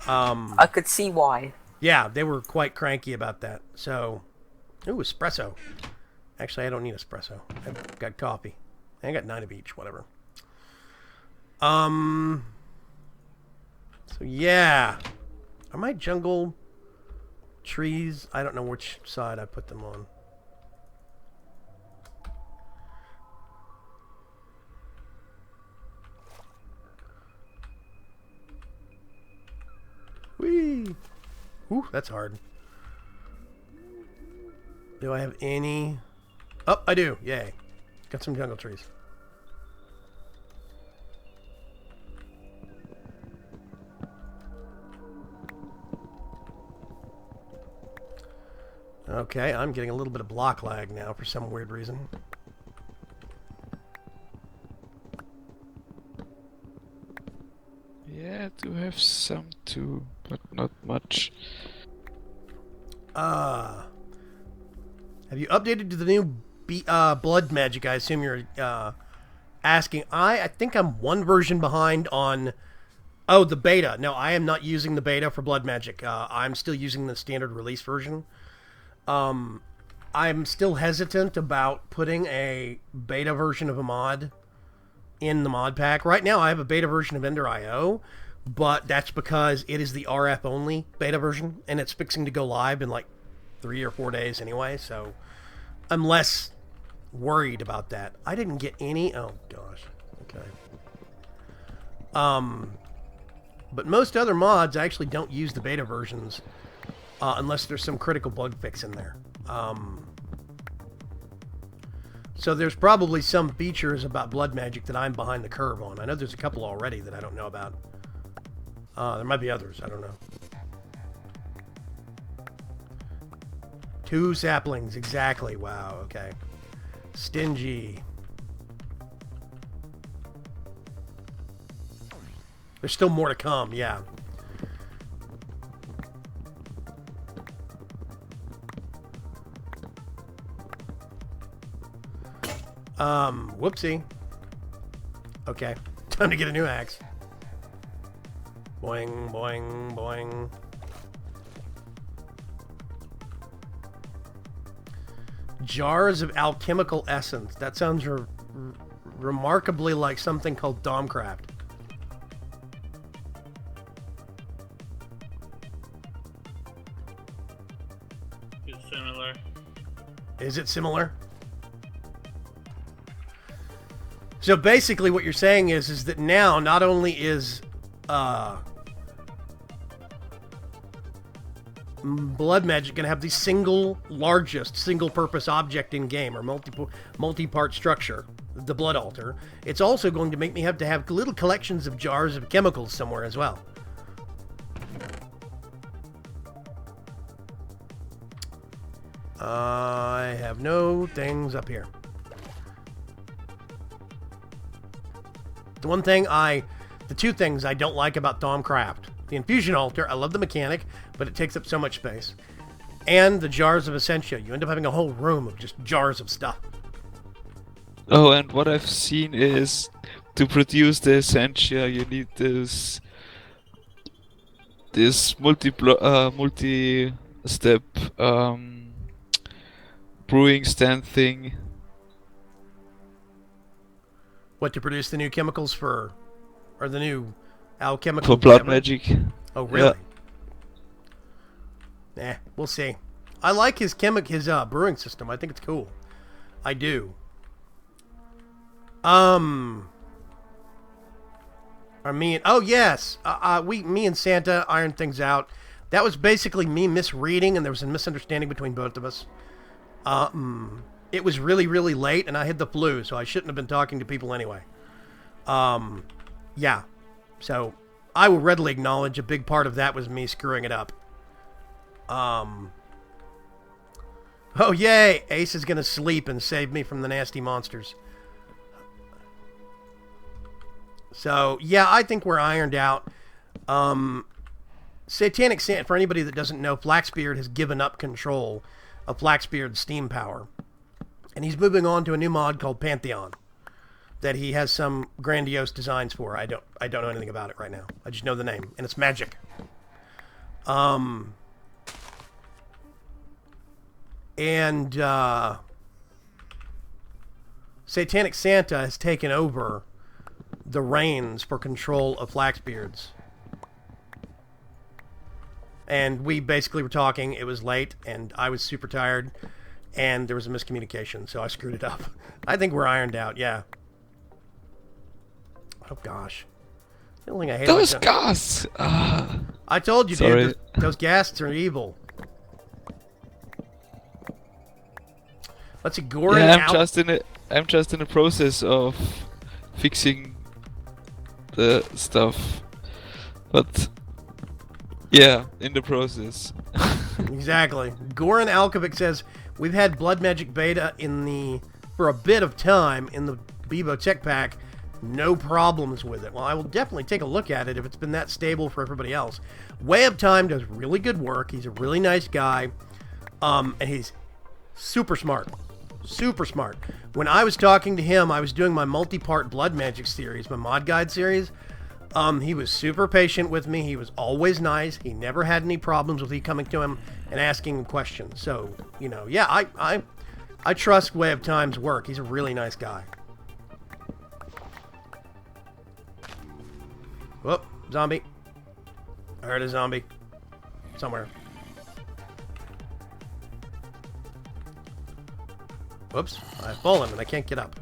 I could see why. Yeah, they were quite cranky about that. So, ooh, espresso. Actually, I don't need espresso. I've got coffee. I got 9 of each, whatever. So yeah. Are my jungle trees? I don't know which side I put them on. Whee! Ooh, that's hard. Do I have any... Oh, I do. Yay. Got some jungle trees. Okay, I'm getting a little bit of block lag now for some weird reason. Yeah, I do have some too, but not much. Have you updated to the new blood magic? I assume you're asking. I think I'm one version behind on... Oh, the beta. No, I am not using the beta for blood magic. I'm still using the standard release version. I'm still hesitant about putting a beta version of a mod in the mod pack. Right now, I have a beta version of Ender.io, but that's because it is the RF only beta version, and it's fixing to go live in like 3 or 4 days anyway, so I'm less worried about that. I didn't get any... Oh, gosh. Okay. But most other mods actually don't use the beta versions unless there's some critical bug fix in there. So there's probably some features about blood magic that I'm behind the curve on. I know there's a couple already that I don't know about. There might be others. I don't know. 2 saplings. Exactly. Wow. Okay. Stingy. There's still more to come. Yeah. Whoopsie. Okay. Time to get a new axe. Boing, boing, boing. Jars of alchemical essence. That sounds remarkably like something called Domcraft. It's similar. Is it similar? So basically what you're saying is that now not only is blood magic going to have the largest single-purpose object in game, or multi-part structure, the blood altar, it's also going to make me have little collections of jars of chemicals somewhere as well. I have no things up here. The 2 things I don't like about Thaumcraft. The infusion altar, I love the mechanic, but it takes up so much space. And the jars of Essentia. You end up having a whole room of just jars of stuff. Oh, and what I've seen is to produce the Essentia, you need this multi-step brewing stand thing. What, to produce the new chemicals or the new alchemical... For blood whatever? magic. Oh, really? Yeah. We'll see. I like his brewing system. I think it's cool. I do. Oh yes. Me and Santa ironed things out. That was basically me misreading, and there was a misunderstanding between both of us. it was really, really late, and I had the flu, so I shouldn't have been talking to people anyway. Yeah. So I will readily acknowledge a big part of that was me screwing it up. Oh, yay! Ace is going to sleep and save me from the nasty monsters. So, yeah, I think we're ironed out. Satanic Santa, for anybody that doesn't know, Flaxbeard has given up control of Flaxbeard's steam power. And he's moving on to a new mod called Pantheon that he has some grandiose designs for. I don't know anything about it right now. I just know the name, and it's magic. Satanic Santa has taken over the reins for control of Flaxbeards. And we basically were talking, it was late, and I was super tired, and there was a miscommunication, so I screwed it up. I think we're ironed out, yeah. Oh, gosh. The only thing I hate Those about gas! I told you, Sorry. dude, those ghasts are evil. Let's see, Goran Yeah, I'm just in the process of fixing the stuff. But yeah, in the process. Exactly. Goran Alkovic says, we've had Blood Magic Beta for a bit of time in the Bebo Tech Pack. No problems with it. Well, I will definitely take a look at it if it's been that stable for everybody else. Way of Time does really good work. He's a really nice guy. And he's super smart. Super smart. When I was talking to him, I was doing my multi-part Blood Magic series, my mod guide series. He was super patient with me. He was always nice. He never had any problems with me coming to him and asking him questions. So, you know, yeah, I trust Way of Time's work. He's a really nice guy. Whoop, zombie. I heard a zombie. Somewhere. Whoops, I've fallen and I can't get up.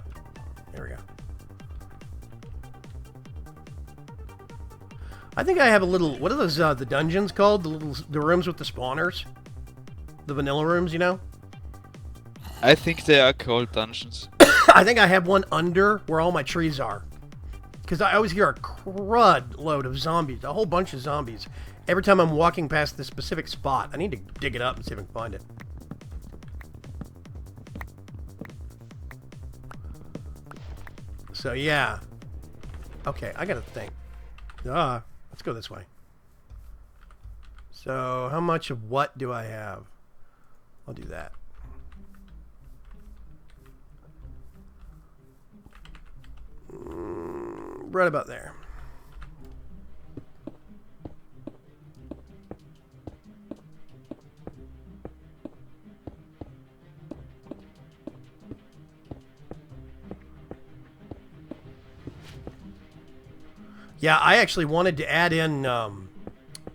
There we go. I think I have a little, what are those, the dungeons called? The rooms with the spawners? The vanilla rooms, you know? I think they are called dungeons. I think I have one under where all my trees are. Because I always hear a crud load of zombies, a whole bunch of zombies, every time I'm walking past this specific spot. I need to dig it up and see if I can find it. So, yeah. Okay, I gotta think. Let's go this way. So, how much of what do I have? I'll do that. Right about there. Yeah, I actually wanted to add in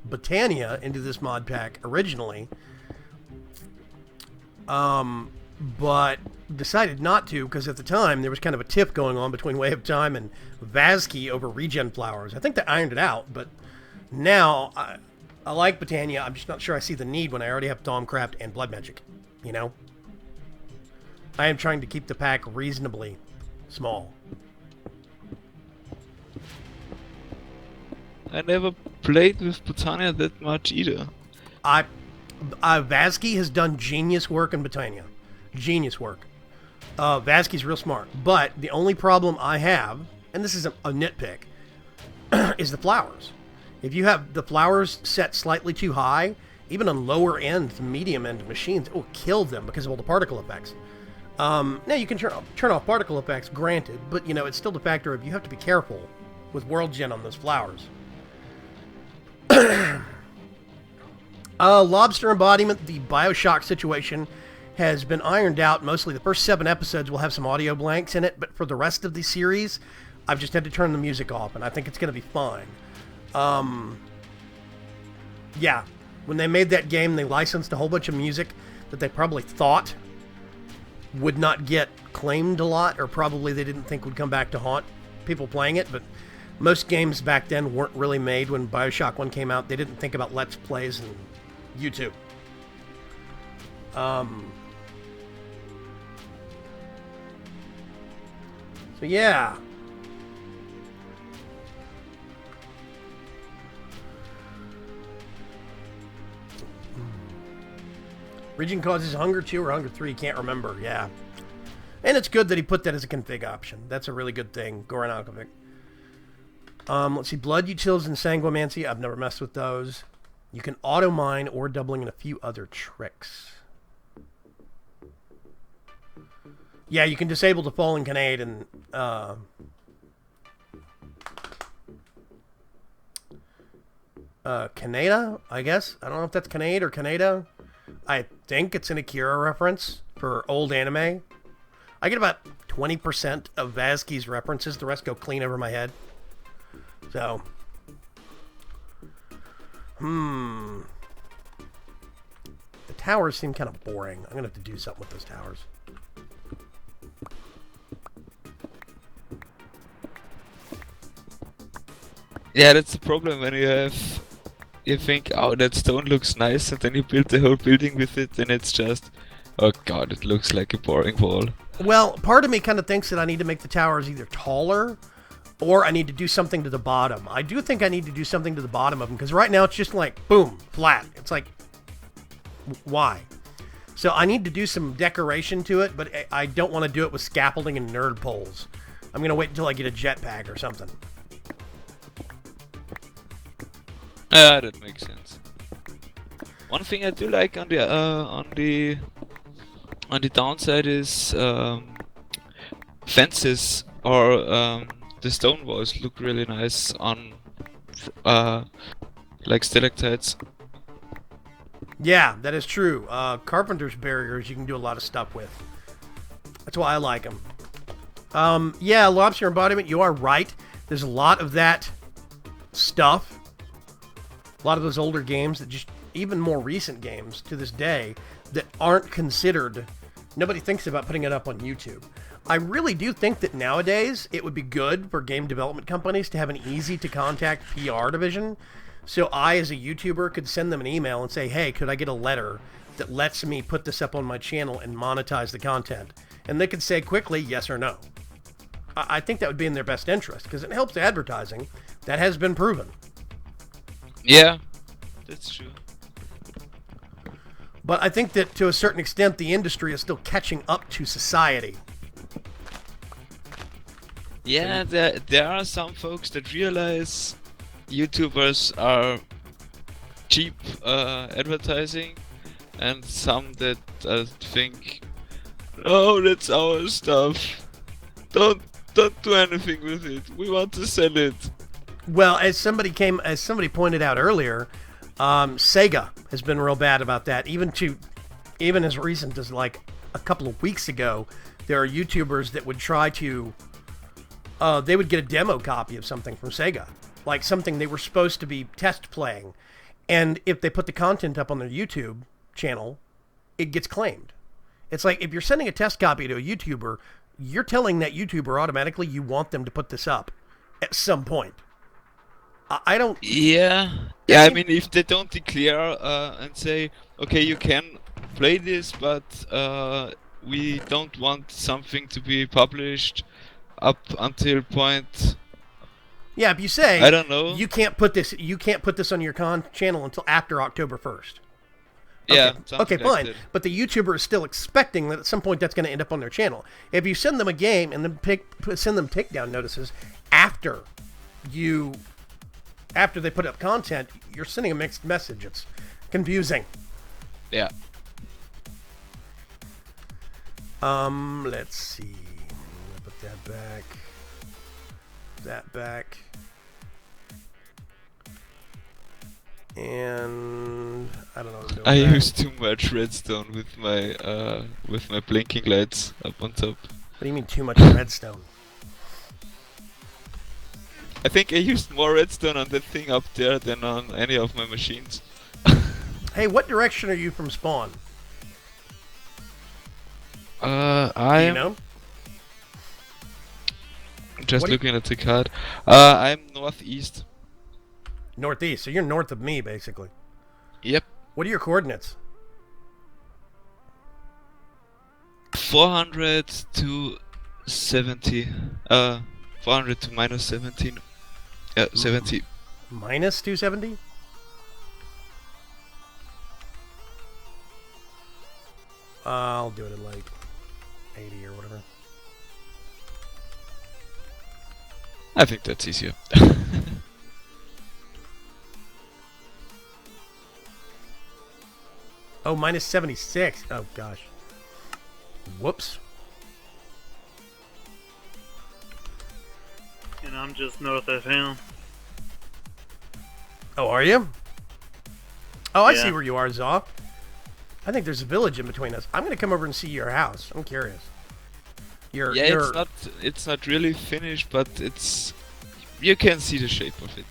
Britannia into this mod pack originally, but decided not to because at the time there was kind of a tiff going on between Way of Time and Vazki over regen flowers. I think they ironed it out, but now I like Britannia. I'm just not sure I see the need when I already have Thaumcraft and Blood Magic, you know? I am trying to keep the pack reasonably small. I never played with Britannia that much either. Vazki has done genius work in Britannia. Genius work. Vazki's real smart. But the only problem I have, and this is a nitpick, is the flowers. If you have the flowers set slightly too high, even on lower end, medium end machines, it will kill them because of all the particle effects. Now you can turn off particle effects, granted, but you know it's still the factor of you have to be careful with world gen on those flowers. Lobster embodiment, the Bioshock situation has been ironed out. Mostly the first 7 episodes will have some audio blanks in it, but for the rest of the series, I've just had to turn the music off, and I think it's going to be fine. Yeah, when they made that game, they licensed a whole bunch of music that they probably thought would not get claimed a lot, or probably they didn't think would come back to haunt people playing it, but most games back then weren't really made when Bioshock 1 came out. They didn't think about Let's Plays and YouTube. So yeah. Region causes hunger 2 or hunger 3, can't remember, yeah. And it's good that he put that as a config option. That's a really good thing, Goran Alkovic. Let's see, Blood Utils and Sanguimancy, I've never messed with those. You can auto-mine or doubling in a few other tricks. Yeah, you can disable the Fallen Canade and... Canada, I guess? I don't know if that's Canade or Canada. I think it's an Akira reference for old anime. I get about 20% of Vazki's references. The rest go clean over my head. So. The towers seem kind of boring. I'm going to have to do something with those towers. Yeah, that's the problem when you think, oh, that stone looks nice, and then you build the whole building with it, and it's just, oh god, it looks like a boring wall. Well, part of me kind of thinks that I need to make the towers either taller, or I need to do something to the bottom. I do think I need to do something to the bottom of them, because right now it's just like, boom, flat. It's like, why? So I need to do some decoration to it, but I don't want to do it with scaffolding and nerd poles. I'm going to wait until I get a jetpack or something. That makes sense. One thing I do like on the downside is fences or the stone walls look really nice on like stalactites. Yeah, that is true. Carpenter's barriers you can do a lot of stuff with. That's why I like them. Yeah, lobster embodiment, you are right. There's a lot of that stuff. A lot of those older games that just, even more recent games to this day, that aren't considered, nobody thinks about putting it up on YouTube. I really do think that nowadays it would be good for game development companies to have an easy to contact PR division. So I, as a YouTuber, could send them an email and say, hey, could I get a letter that lets me put this up on my channel and monetize the content? And they could say quickly yes or no. I think that would be in their best interest because it helps advertising. That has been proven. Yeah, that's true. But I think that to a certain extent, the industry is still catching up to society. Yeah, there are some folks that realize YouTubers are cheap advertising, and some that think, oh, that's our stuff. Don't do anything with it. We want to sell it. Well, as somebody pointed out earlier, Sega has been real bad about that. Even as recent as like a couple of weeks ago, there are YouTubers that would try to, they would get a demo copy of something from Sega, like something they were supposed to be test playing, and if they put the content up on their YouTube channel, it gets claimed. It's like if you're sending a test copy to a YouTuber, you're telling that YouTuber automatically you want them to put this up at some point. I don't... Yeah. Yeah, I mean, if they don't declare and say, okay, you can play this, but we don't want something to be published up until point... Yeah, if you say, I don't know. You can't put this on your channel until after October 1st. Yeah. Okay, like fine. that. But the YouTuber is still expecting that at some point that's going to end up on their channel. If you send them a game and then send them takedown notices after they put up content, you're sending a mixed message. It's confusing. Yeah. Let's see. Put that back. That back. And I don't know what I'm doing. I with that. use too much redstone with my blinking lights up on top. What do you mean too much redstone? I think I used more redstone on that thing up there than on any of my machines. Hey, what direction are you from spawn? Do I'm you know? just What do you- looking at the card. I'm northeast. Northeast. So you're north of me, basically. Yep. What are your coordinates? 400 to 70. 400 to minus 17. Yeah, 70. Minus 270? I'll do it in like 80 or whatever. I think that's easier. Oh, minus 76. Oh, gosh. Whoops. And I'm just north of him. Oh, are you? Oh, I Yeah. see where you are, Zaw. I think there's a village in between us. I'm going to come over and see your house. I'm curious. Yeah, you're it's not really finished, but it's you can see the shape of it.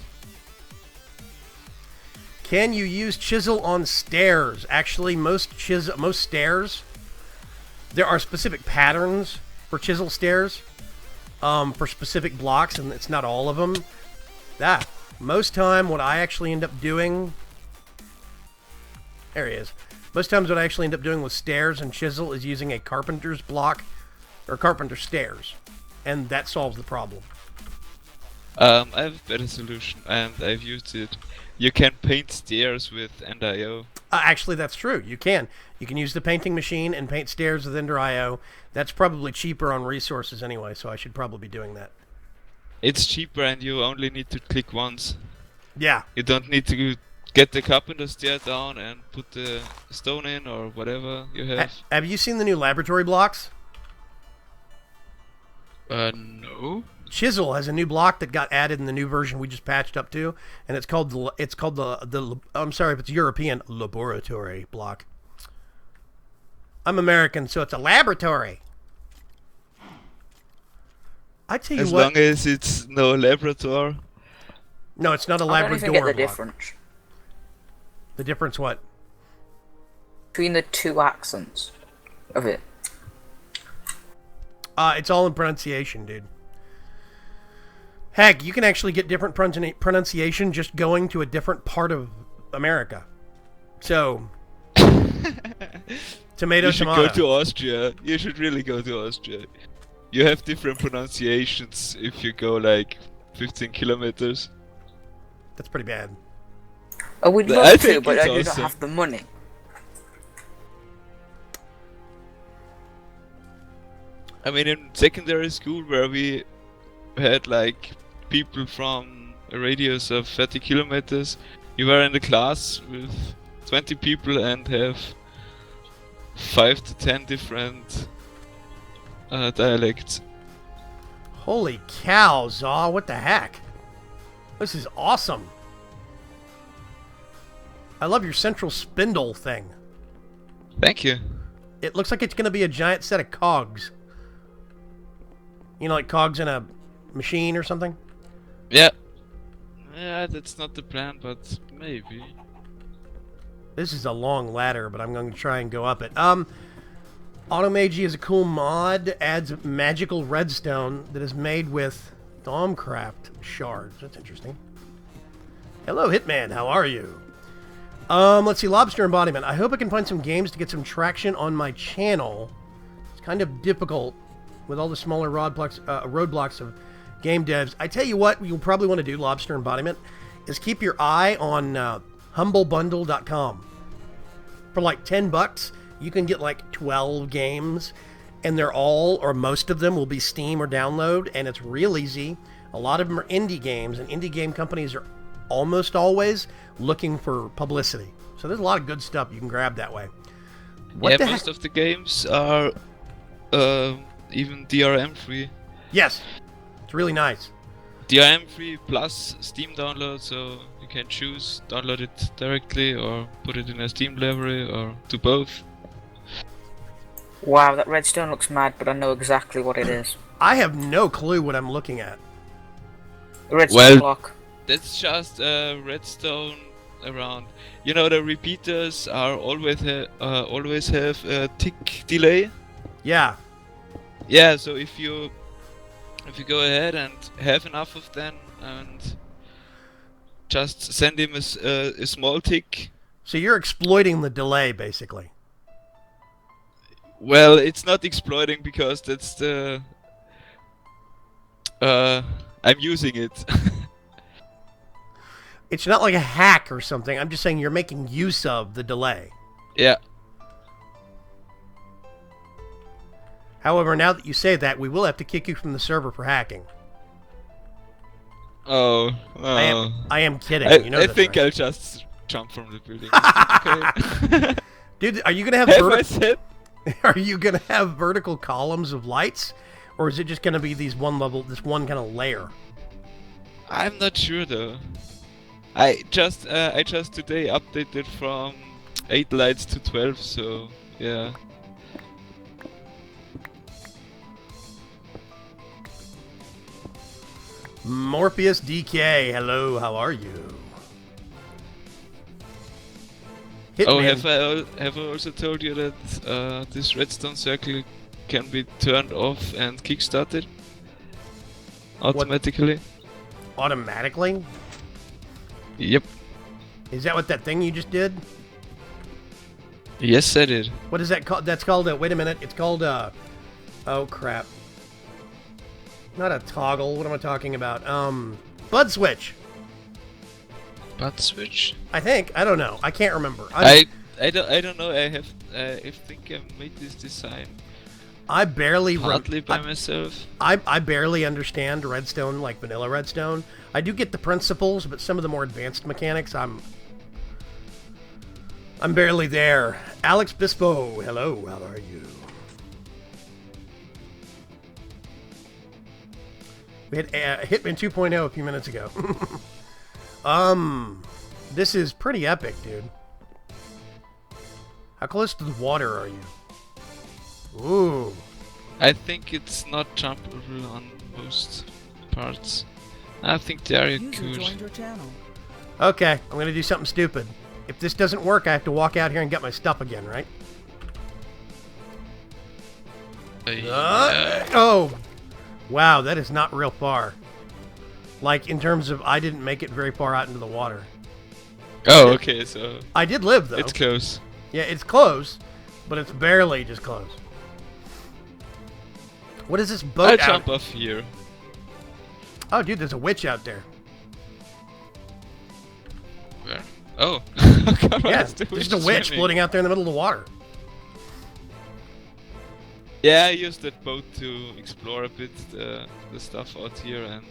Can you use chisel on stairs? Actually, most stairs, there are specific patterns for chisel stairs, for specific blocks, and it's not all of them. Most time, what I actually end up doing, there he is. Most times, what I actually end up doing with stairs and chisel is using a carpenter's block or carpenter stairs, and that solves the problem. I have a better solution, and I've used it. You can paint stairs with End.io. Actually, that's true. You can. You can use the painting machine and paint stairs with Ender.io. That's probably cheaper on resources anyway, so I should probably be doing that. It's cheaper, and you only need to click once. Yeah. You don't need to get the carpenter stair down and put the stone in or whatever you have. Have you seen the new laboratory blocks? No. Chisel has a new block that got added in the new version we just patched up to, and it's called the I'm sorry if it's European laboratory block. I'm American, so it's a laboratory. I tell you As what. long as it's no laboratory. No, it's not a I don't labrador even get the block. difference The difference what? between the two accents of it. It's all in pronunciation, dude. Heck, you can actually get different pronunciation just going to a different part of America. So, tomato, You should tomato. go to Austria. You should really go to Austria. You have different pronunciations if you go like 15 kilometers. That's pretty bad. I would I love to, think but it's I do not awesome. have the money. I mean, in secondary school where we had like people from a radius of 30 kilometers, you were in the class with 20 people and have 5 to 10 different dialects. Holy cow, Zaw, what the heck? This is awesome. I love your central spindle thing. Thank you. It looks like it's going to be a giant set of cogs. You know, like cogs in a machine or something? Yeah. Yeah, that's not the plan, but maybe. This is a long ladder, but I'm going to try and go up it. Automagy is a cool mod. Adds magical redstone that is made with Domcraft shards. That's interesting. Hello, Hitman. How are you? Let's see. Lobster embodiment. I hope I can find some games to get some traction on my channel. It's kind of difficult with all the smaller roadblocks of game devs. I tell you what, you'll probably want to do, Lobster embodiment, is keep your eye on humblebundle.com. For like $10, you can get like 12 games, and they're all, or most of them, will be Steam or download, and it's real easy. A lot of them are indie games, and indie game companies are almost always looking for publicity. So there's a lot of good stuff you can grab that way. What the most heck? of the games are even DRM free. Yes, it's really nice. DRM free plus Steam download, so you can choose download it directly or put it in a Steam library or do both. Wow, that redstone looks mad, but I know exactly what it is. I have no clue what I'm looking at. A redstone Well- block. That's just redstone around. You know, the repeaters are always have a tick delay. Yeah, Yeah, so if you go ahead and have enough of them and just send him a small tick. so you're exploiting the delay, basically. Well, it's not exploiting because that's the I'm using it. It's not like a hack or something. I'm just saying you're making use of the delay. Yeah. However, now that you say that, we will have to kick you from the server for hacking. Oh. Oh. I am kidding. I, You know I that's think right. I'll just jump from the building. Okay. Dude, are you gonna have Have I said? Are you gonna have vertical columns of lights, or is it just gonna be this one kind of layer? I'm not sure though. I just today updated from 8 lights to 12, so yeah. Morpheus DK, hello, how are you? Oh, Hitman. have I also told you that this redstone circle can be turned off and kickstarted automatically? Automatically? Yep. Is that what that thing you just did? Yes, I did. What is that called? That's called wait a minute. It's called oh crap. Not a toggle. What am I talking about? Bud switch. Bud switch? I think. I don't know. I can't remember. I don't know. I think I made this design I barely partly by myself. I barely understand redstone like vanilla redstone. I do get the principles, but some of the more advanced mechanics I'm barely there. Alex Bispo, hello, how are you? We had Hitman 2.0 a few minutes ago. This is pretty epic, dude. How close to the water are you? Ooh. I think it's not jumpable on most parts. I think there you User could. joined your channel. Okay, I'm gonna do something stupid. If this doesn't work, I have to walk out here and get my stuff again, right? Oh! Wow, that is not real far. Like, in terms of, I didn't make it very far out into the water. Oh, okay, so I did live, though. it's close. Yeah, it's close, but it's barely just close. What is this boat I'll out? jump off here. Oh, dude, there's a witch out there. Where? Oh. God, Yeah, what's the there's a witch swimming? floating out there in the middle of the water. Yeah, I used that boat to explore a bit the stuff out here, and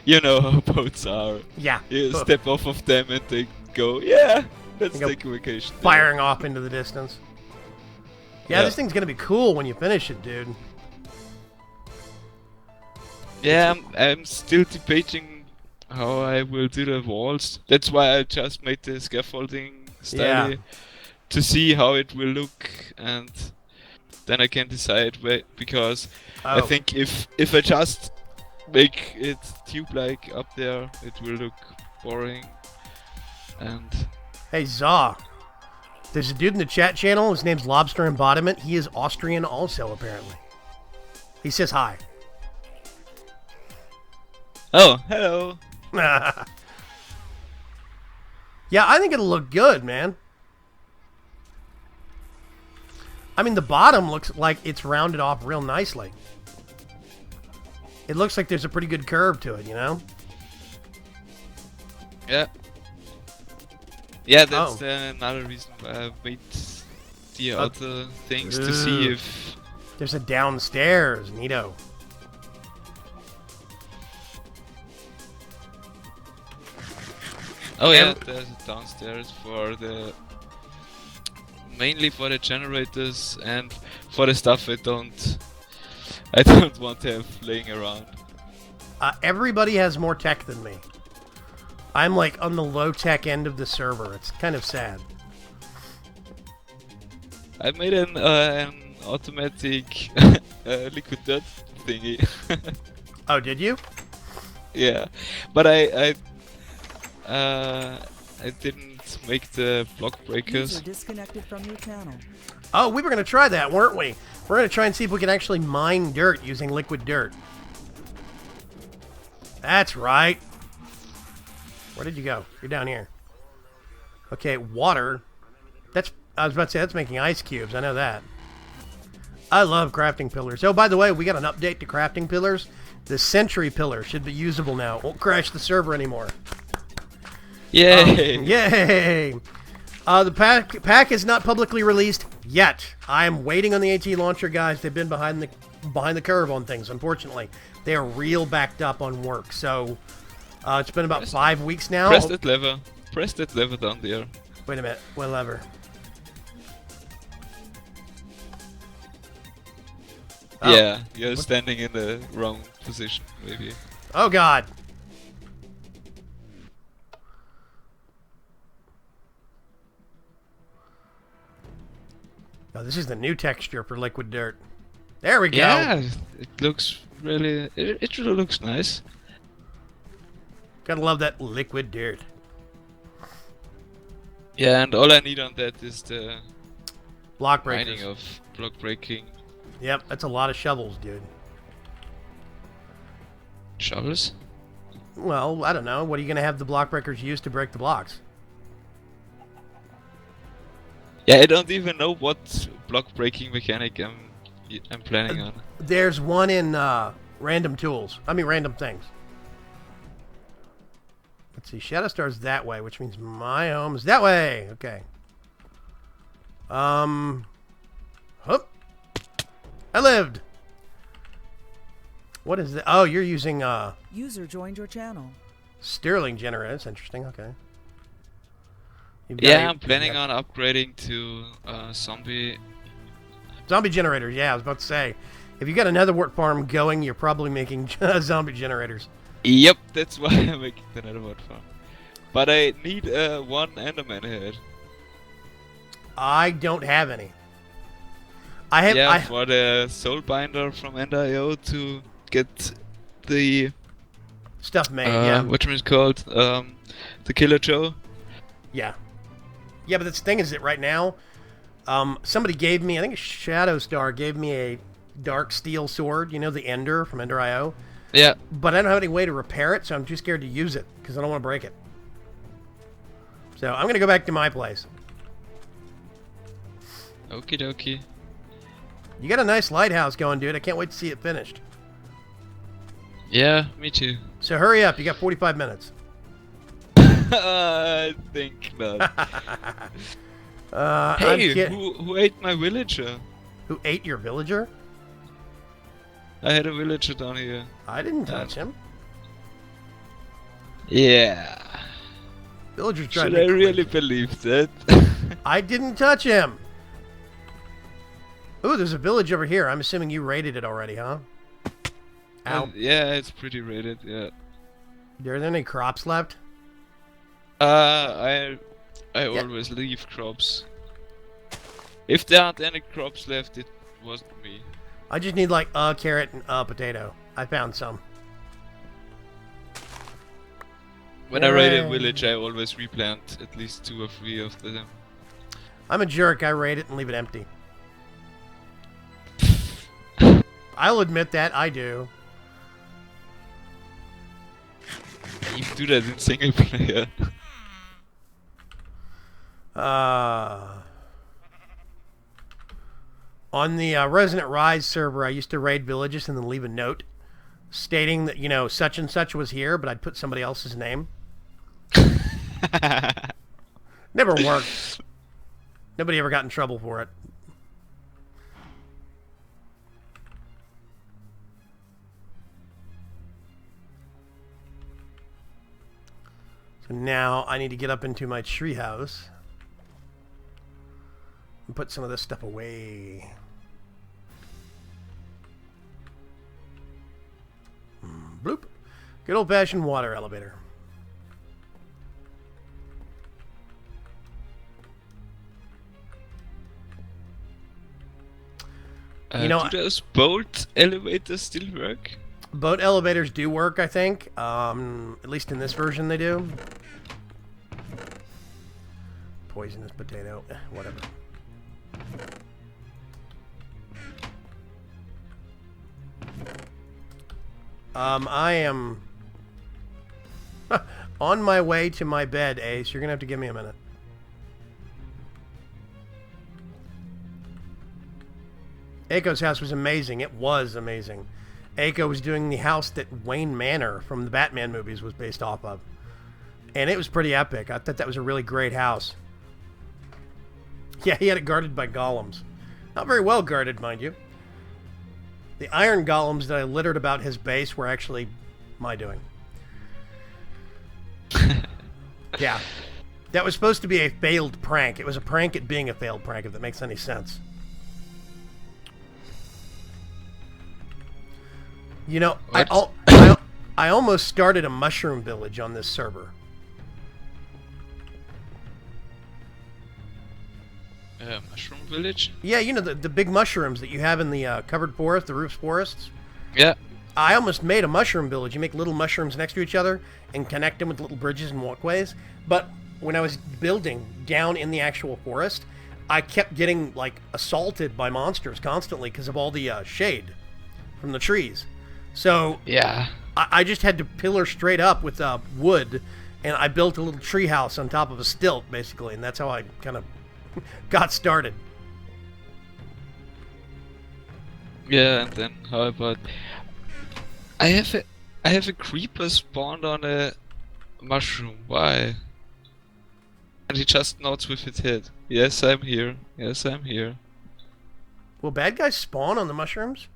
you know how boats are. Yeah. You Boom. step off of them and they go, yeah, let's They go take a vacation. there." Firing off into the distance. Yeah, Yeah. this thing's gonna be cool when you finish it, dude. Yeah, I'm still debating how I will do the walls. That's why I just made the scaffolding study Yeah. to see how it will look, and then I can decide because I Oh. think if I just make it tube-like up there, it will look boring. And Hey, Zaw. There's a dude in the chat channel. His name's Lobster Embodiment. He is Austrian also, apparently. He says hi. oh, hello. Yeah, I think it'll look good, man. I mean, the bottom looks like it's rounded off real nicely. It looks like there's a pretty good curve to it, you know? Yeah. Yeah, that's Oh. another reason why I made the Oh. other things to see Ooh. if. There's a downstairs, neato. Oh yeah, And- there's a downstairs for the. Mainly for the generators and for the stuff I don't want to have laying around. Everybody has more tech than me. I'm like on the low tech end of the server. It's kind of sad. I made an automatic liquid dirt thingy. Oh, did you? Yeah, but I didn't make the block User breakers. disconnected from your channel. Oh, we were going to try that, weren't we? We're going to try and see if we can actually mine dirt using liquid dirt. That's right. Where did you go? You're down here. Okay, water. I was about to say, that's making ice cubes. I know that. I love crafting pillars. Oh, by the way, we got an update to crafting pillars. The sentry pillar should be usable now. Won't crash the server anymore. Yay! Yay! The pack is not publicly released yet. I am waiting on the AT launcher guys. They've been behind the curve on things. Unfortunately, they are real backed up on work. So it's been about 5 weeks now. Press that lever. Press that lever down there. Wait a minute. What lever? Oh. Yeah, you're standing in the wrong position, maybe. Oh God. Oh, this is the new texture for liquid dirt. There we go. Yeah, it looks really. It really looks nice. Gotta love that liquid dirt. Yeah, and all I need on that is the Block breakers. mining of block breaking Yep, that's a lot of shovels, dude. shovels. Well, I don't know. What are you gonna have the block breakers use to break the blocks? Yeah, I don't even know what block breaking mechanic I'm planning on. There's one in random tools. I mean, random things. Let's see. Shadow Star's that way, which means my home is that way. Okay. Hup. I lived. What is that? Oh, you're using User joined your channel. Stirling generator. That's interesting. Okay. Yeah, I'm planning on upgrading to zombie. Zombie generators. Yeah, I was about to say. If you got another wart farm going, you're probably making zombie generators. Yep, that's why I'm making the netherwood farm. But I need one Enderman head. I don't have any. I have. Yeah, for the soul binder from End.io to get the stuff made. Yeah. What is called? The Killer Joe. Yeah. Yeah, but the thing is that right now, somebody gave me, I think Shadow Star gave me a dark steel sword, you know, the Ender from Ender.io. Yeah. But I don't have any way to repair it, so I'm too scared to use it, because I don't want to break it. So I'm going to go back to my place. Okie dokie. You got a nice lighthouse going, dude. I can't wait to see it finished. Yeah, me too. So hurry up. You got 45 minutes. I think not. I'm Hey, who ate my villager? Who ate your villager? I had a villager down here. I didn't touch him. Yeah. Villager's trying Should to I really believe that? I didn't touch him. Ooh, there's a village over here. I'm assuming you raided it already, huh? Ow. Yeah, it's pretty rated, yeah. Are there any crops left? I always leave crops. If there aren't any crops left, it wasn't me. I just need like a carrot and a potato. I found some. When I raid a village, I always replant at least 2 or 3 of them. I'm a jerk. I raid it and leave it empty. I'll admit that. I do. I even do that in single player. On the Resonant Rise server, I used to raid villages and then leave a note stating that, you know, such and such was here, but I'd put somebody else's name. Never worked. Nobody ever got in trouble for it. So now I need to get up into my treehouse and put some of this stuff away. Bloop. Good old-fashioned water elevator. You know, do those bolt elevators still work? Boat elevators do work, I think. At least in this version they do. Poisonous potato. Whatever. I am on my way to my bed, Ace. You're going to have to give me a minute. Aiko's house was amazing. It was amazing. Aiko was doing the house that Wayne Manor from the Batman movies was based off of. And it was pretty epic. I thought that was a really great house. Yeah, he had it guarded by golems. Not very well guarded, mind you. The iron golems that I littered about his base were actually my doing. Yeah. That was supposed to be a failed prank. It was a prank at being a failed prank, if that makes any sense. You know, I almost started a mushroom village on this server. Mushroom village? Yeah, you know, the big mushrooms that you have in the covered forest, the roofs forests? Yeah. I almost made a mushroom village. You make little mushrooms next to each other and connect them with little bridges and walkways. But when I was building down in the actual forest, I kept getting, like, assaulted by monsters constantly because of all the shade from the trees. So Yeah. I just had to pillar straight up with wood, and I built a little tree house on top of a stilt, basically, and that's how I kind of got started. Yeah, and then how about... I have a creeper spawned on a mushroom. Why? And he just nods with his head. Yes, I'm here. Yes, I'm here. Will bad guys spawn on the mushrooms?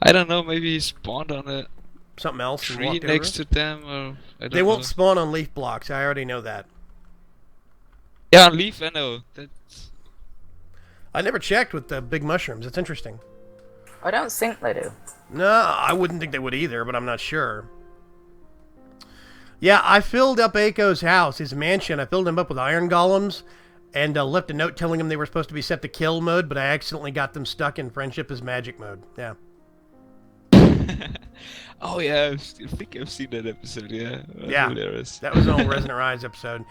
I don't know, maybe he spawned on a Something else? and tree walked next over? to them, or... I don't They won't know. spawn on leaf blocks. I already know that. Yeah, on leaf, I know. That's... I never checked with the big mushrooms. It's interesting. I don't think they do. No, I wouldn't think they would either, but I'm not sure. Yeah, I filled up Aiko's house, his mansion. I filled him up with iron golems and left a note telling him they were supposed to be set to kill mode, but I accidentally got them stuck in friendship is magic mode. Yeah. Oh yeah, I think I've seen that episode, yeah. Yeah. Hilarious. That was an old Resonant Rise episode.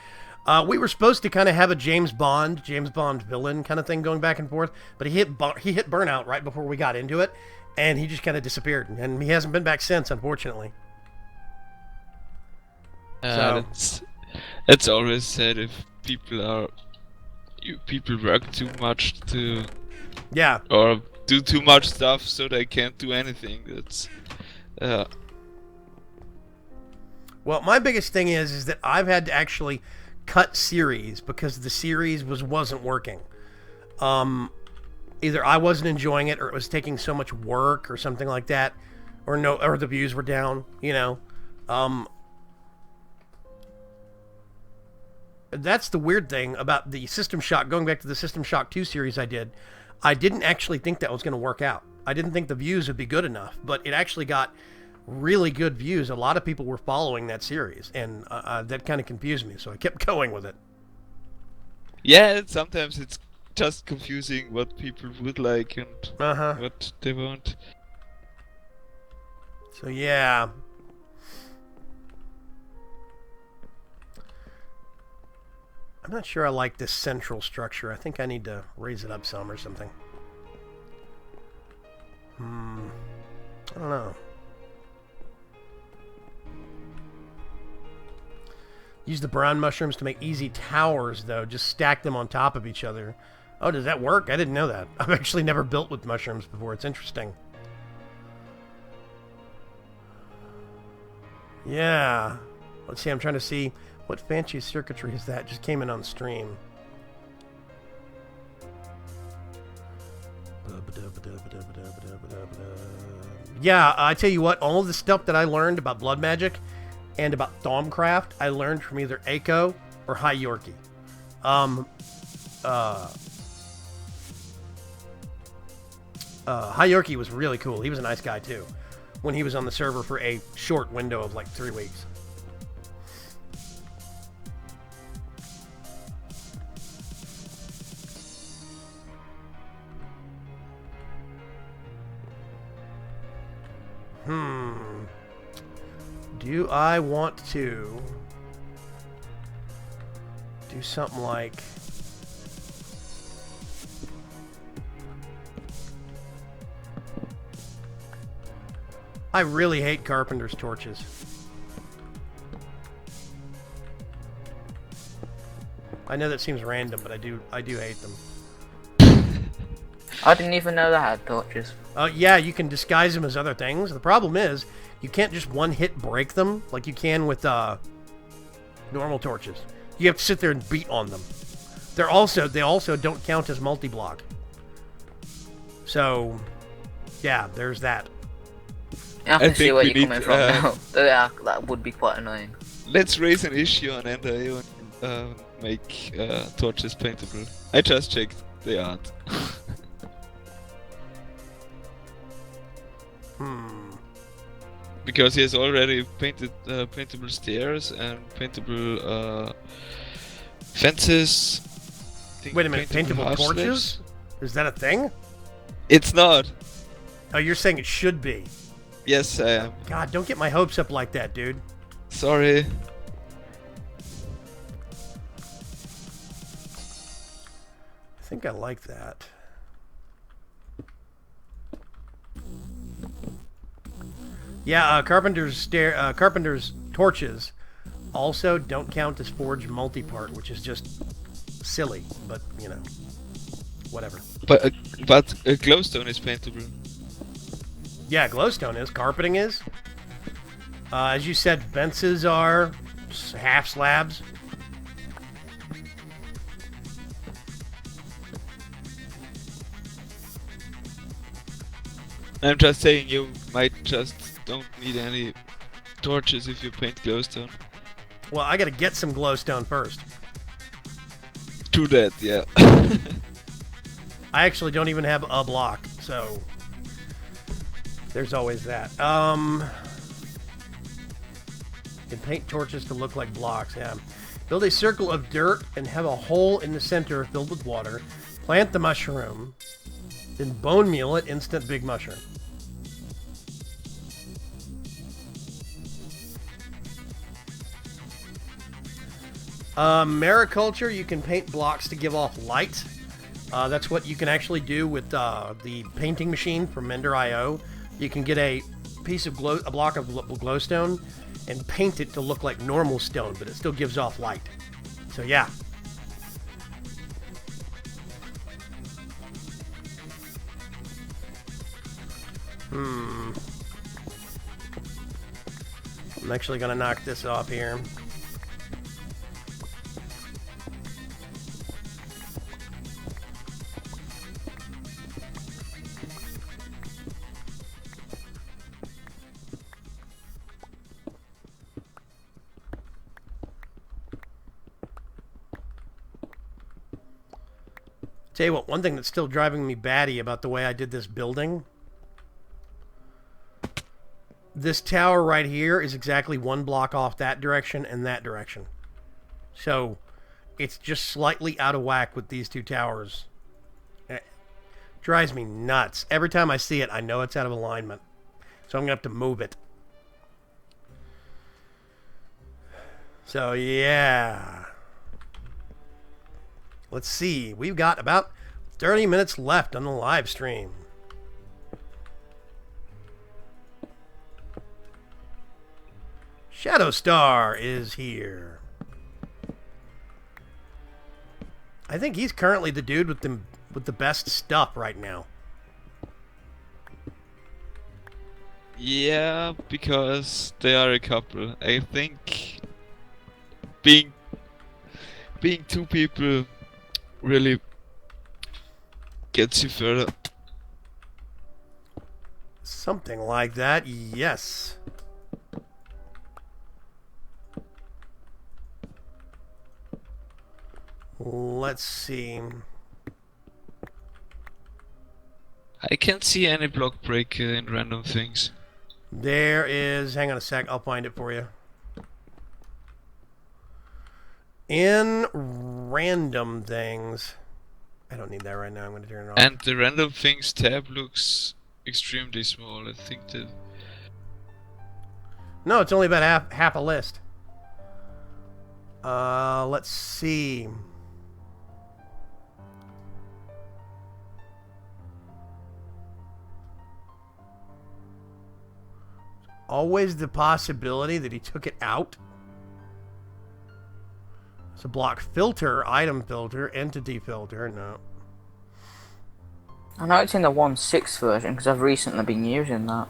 We were supposed to kind of have a James Bond villain kind of thing going back and forth, but he hit burnout right before we got into it, and he just kind of disappeared, and he hasn't been back since, unfortunately. So- That's always said if people work too much to Yeah. or do too much stuff so they can't do anything. That's Well, my biggest thing is that I've had to actually cut series because the series wasn't working. Either I wasn't enjoying it, or it was taking so much work, or something like that, or the views were down. You know, that's the weird thing about the System Shock. Going back to the System Shock 2 series I didn't actually think that was going to work out. I didn't think the views would be good enough, but it actually got really good views. A lot of people were following that series, and that kind of confused me, so I kept going with it. yeah. Sometimes it's just confusing what people would like and Uh-huh. what they want. So, yeah. I'm not sure I like this central structure. I think I need to raise it up some or something. I don't know. Use the brown mushrooms to make easy towers, though. Just stack them on top of each other. Oh, does that work? I didn't know that. I've actually never built with mushrooms before. It's interesting. Yeah. Let's see, I'm trying to see what fancy circuitry is that. Just came in on stream. Yeah, I tell you what, all of the stuff that I learned about blood magic and about Thaumcraft, I learned from either Aiko or High Yorkie. High Yorkie was really cool. He was a nice guy too, when he was on the server for a short window of like 3 weeks. Do I want to do something like... I really hate carpenter's torches. I know that seems random, but I do hate them. I didn't even know they had torches. Yeah, you can disguise them as other things. The problem is, you can't just one-hit break them like you can with normal torches. You have to sit there and beat on them. They also don't count as multi-block. So, yeah, there's that. I can see think where we you're coming need, from now. Yeah, that would be quite annoying. Let's raise an issue on Ender and make torches paintable. I just checked, they aren't. Because he has already painted paintable stairs and paintable fences. Wait a minute, paintable half torches? slabs. Is that a thing? It's not. Oh, you're saying it should be. Yes, I am. God, don't get my hopes up like that, dude. Sorry. I think I like that. Yeah, Carpenter's torches also don't count as forged multi-part, which is just silly, but, you know, whatever. But glowstone is paintable. Yeah, glowstone is. Carpeting is. As you said, fences are half slabs. I'm just saying you might just don't need any torches if you paint glowstone. Well, I gotta get some glowstone first. True that, yeah. I actually don't even have a block, so there's always that. You can paint torches to look like blocks, yeah. Build a circle of dirt and have a hole in the center filled with water. Plant the mushroom, then bone meal it, instant big mushroom. Mariculture, you can paint blocks to give off light. That's what you can actually do with the painting machine from Mender.io. You can get a block of glowstone and paint it to look like normal stone, but it still gives off light. So yeah. I'm actually gonna knock this off here. Tell you what, one thing that's still driving me batty about the way I did this building. This tower right here is exactly one block off that direction and that direction. So, it's just slightly out of whack with these two towers. It drives me nuts. Every time I see it, I know it's out of alignment. So I'm going to have to move it. So, yeah. Let's see. We've got about 30 minutes left on the live stream. Shadowstar is here. I think he's currently the dude with the best stuff right now. Yeah, because they are a couple. I think being two people really gets you further. Something like that, yes. Let's see. I can't see any block break in random things. There is... Hang on a sec, I'll find it for you. In random things... I don't need that right now, I'm going to turn it off. And the random things tab looks extremely small. I think that... No, it's only about half a list. Let's see. Always the possibility that he took it out. It's a block filter, item filter, entity filter. No. I know it's in the 1.6 version because I've recently been using that.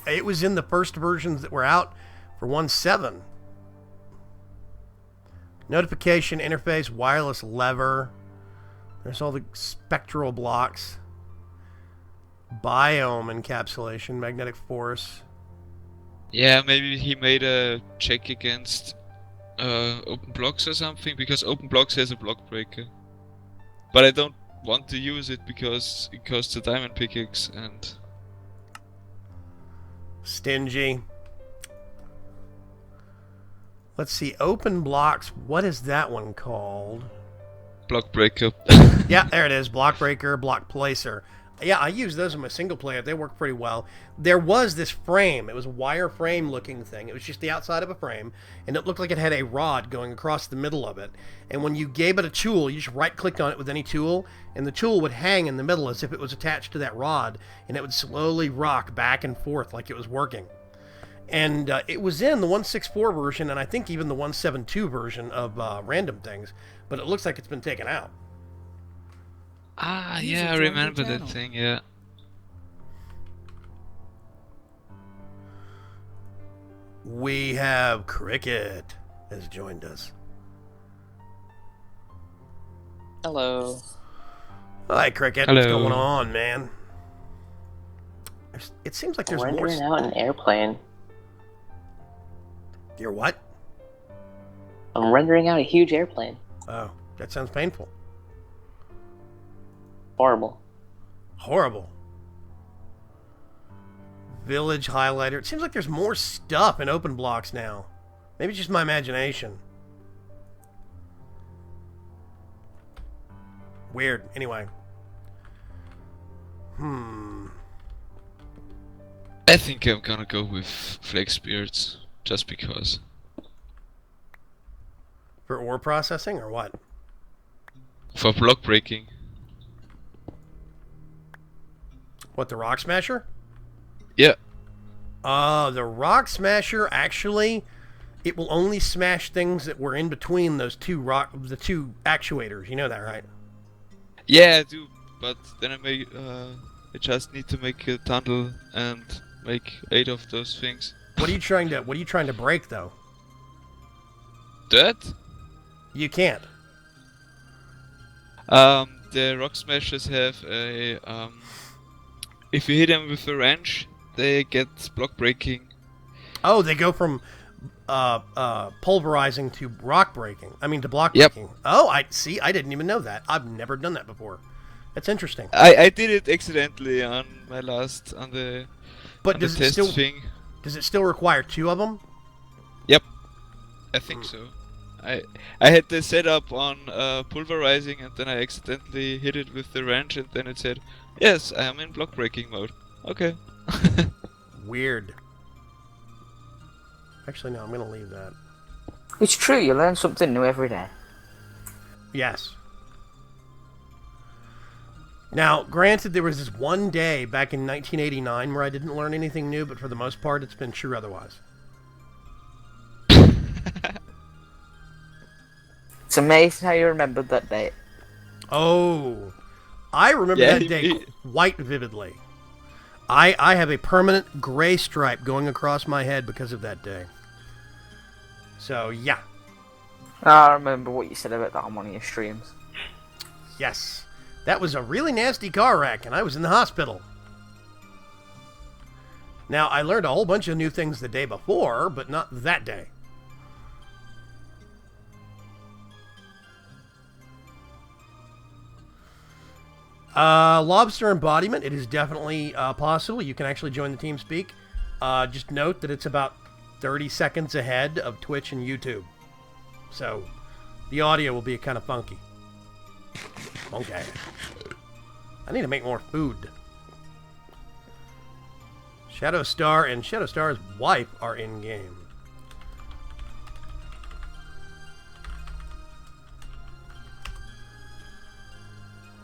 It was in the first versions that were out for 1.7. Notification interface, wireless lever. There's all the spectral blocks. Biome encapsulation, magnetic force. Yeah, maybe he made a check against open blocks or something, because open blocks has a block breaker. But I don't want to use it because it costs a diamond pickaxe and... Stingy. Let's see, open blocks. What is that one called? block breaker. Yeah, there it is. Block breaker, block placer. Yeah, I use those in my single player. They work pretty well. There was this frame. It was a wire frame looking thing. It was just the outside of a frame, and it looked like it had a rod going across the middle of it. And when you gave it a tool, you just right-clicked on it with any tool, and the tool would hang in the middle as if it was attached to that rod, and it would slowly rock back and forth like it was working. And it was in the 1.6.4 version, and I think even the 1.7.2 version of Random Things, but it looks like it's been taken out. Ah, User yeah, I joined your remember that channel. thing, yeah. We have Cricket has joined us. Hello. Hi, Cricket. Hello. What's going on, man? It seems like there's more. Rendering out an airplane. You're what? I'm rendering out a huge airplane. Oh, that sounds painful. Horrible. Horrible. Village highlighter. It seems like there's more stuff in open blocks now. Maybe it's just my imagination. Weird. Anyway. I think I'm gonna go with Flake Spirits, just because. For ore processing or what? For block breaking. What, the Rock Smasher? Yeah. The Rock Smasher, actually, it will only smash things that were in between those the two actuators. You know that, right? Yeah, I do, but then I just need to make a tunnel and make 8 of those things. What are you trying to break though? That? You can't. The rock smashers have a if you hit them with a wrench, they get block breaking. Oh, they go from pulverizing to rock breaking. I mean to block Yep. breaking. Oh, I see. I didn't even know that. I've never done that before. That's interesting. I did it accidentally on my last But on the does it test still thing. does it still require 2 of them? Yep, I think so. I had the setup on pulverizing, and then I accidentally hit it with the wrench, and then it said, "Yes, I am in block breaking mode." Okay. Weird. Actually, no. I'm gonna leave that. It's true, you learn something new every day. Yes. Now, granted, there was this one day back in 1989 where I didn't learn anything new, but for the most part, it's been true otherwise. It's amazing how you remembered that date. Oh, I remember Yeah, that day quite vividly. I have a permanent gray stripe going across my head because of that day. So, yeah. I remember what you said about that on one of your streams. Yes. That was a really nasty car wreck, and I was in the hospital. Now, I learned a whole bunch of new things the day before, but not that day. Lobster embodiment, it is definitely possible. You can actually join the team speak. Just note that it's about 30 seconds ahead of Twitch and YouTube. So, the audio will be kind of funky. Okay. I need to make more food. Shadow Star and Shadow Star's wife are in-game.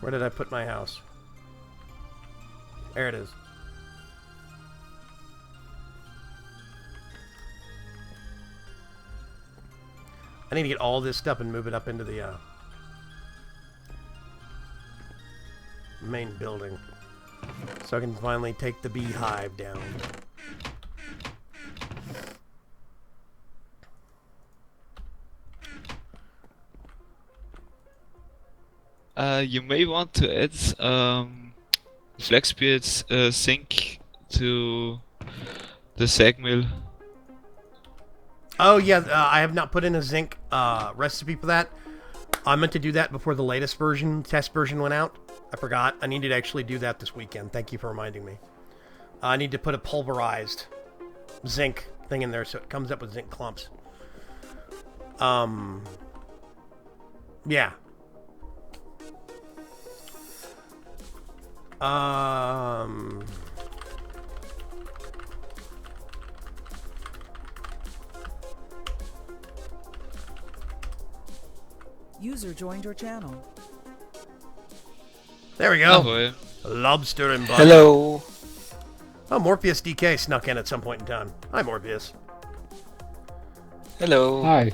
Where did I put my house? There it is. I need to get all this stuff and move it up into the main building. So I can finally take the beehive down. You may want to add Flaxbeard's zinc to the sag mill. Oh yeah, I have not put in a zinc recipe for that. I meant to do that before the latest version, test version went out. I forgot. I need to actually do that this weekend. Thank you for reminding me. I need to put a pulverized zinc thing in there so it comes up with zinc clumps. Yeah. User joined your channel. There we go. Ahoy. Lobster and butter. Hello. Oh, Morpheus DK snuck in at some point in time. Hi, Morpheus. Hello. Hi.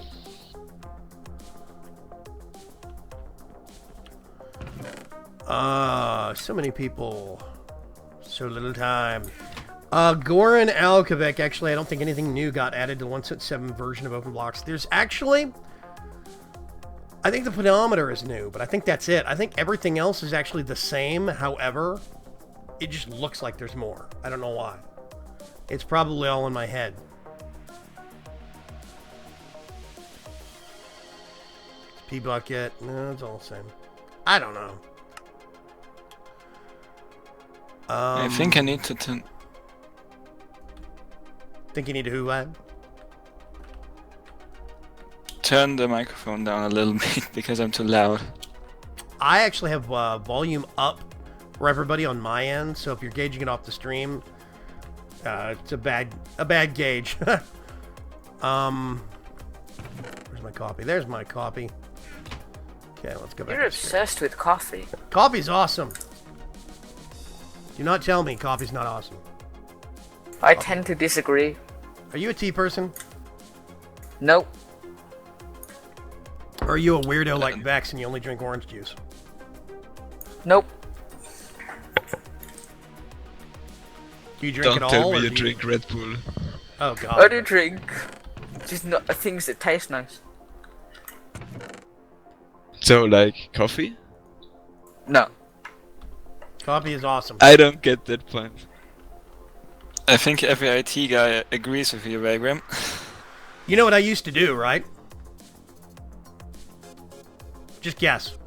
So many people. So little time. Goran Alkovic, actually, I don't think anything new got added to the 1.7 version of OpenBlocks. There's actually... I think the pedometer is new, but I think that's it. I think everything else is actually the same. However, it just looks like there's more. I don't know why. It's probably all in my head. P-Bucket. No, it's all the same. I don't know. I think I need to turn. Think you need to who, lad? Turn the microphone down a little bit because I'm too loud. I actually have volume up for everybody on my end, so if you're gauging it off the stream, it's a bad gauge. Where's my copy? There's my copy. Okay, let's go back. You're to stream. obsessed with coffee. Coffee's awesome. Do not tell me coffee's not awesome. I tend to disagree. Are you a tea person? Nope. Or are you a weirdo like Vex and you only drink orange juice? Nope. Do you drink Don't it all? tell or me you do drink Red Bull. Oh god. I do drink. Just not things that taste nice. So, like, coffee? No. Coffee is awesome. I don't get that point. I think every IT guy agrees with you, Vaygrim. You know what I used to do, right? Just guess.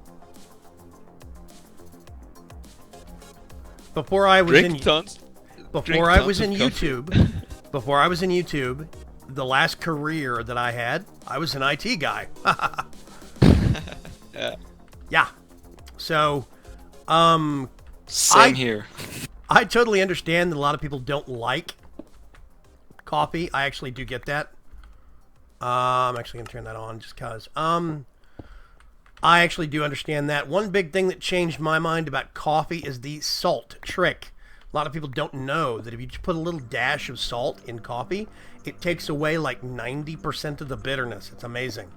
Before I was Drink in tons. before I tons was in of coffee. YouTube, the last career that I had, I was an IT guy. Yeah. Yeah. So, Same here. I totally understand that a lot of people don't like coffee. I actually do get that. I'm actually going to turn that on just because. I actually do understand that. One big thing that changed my mind about coffee is the salt trick. A lot of people don't know that if you just put a little dash of salt in coffee, it takes away like 90% of the bitterness. It's amazing.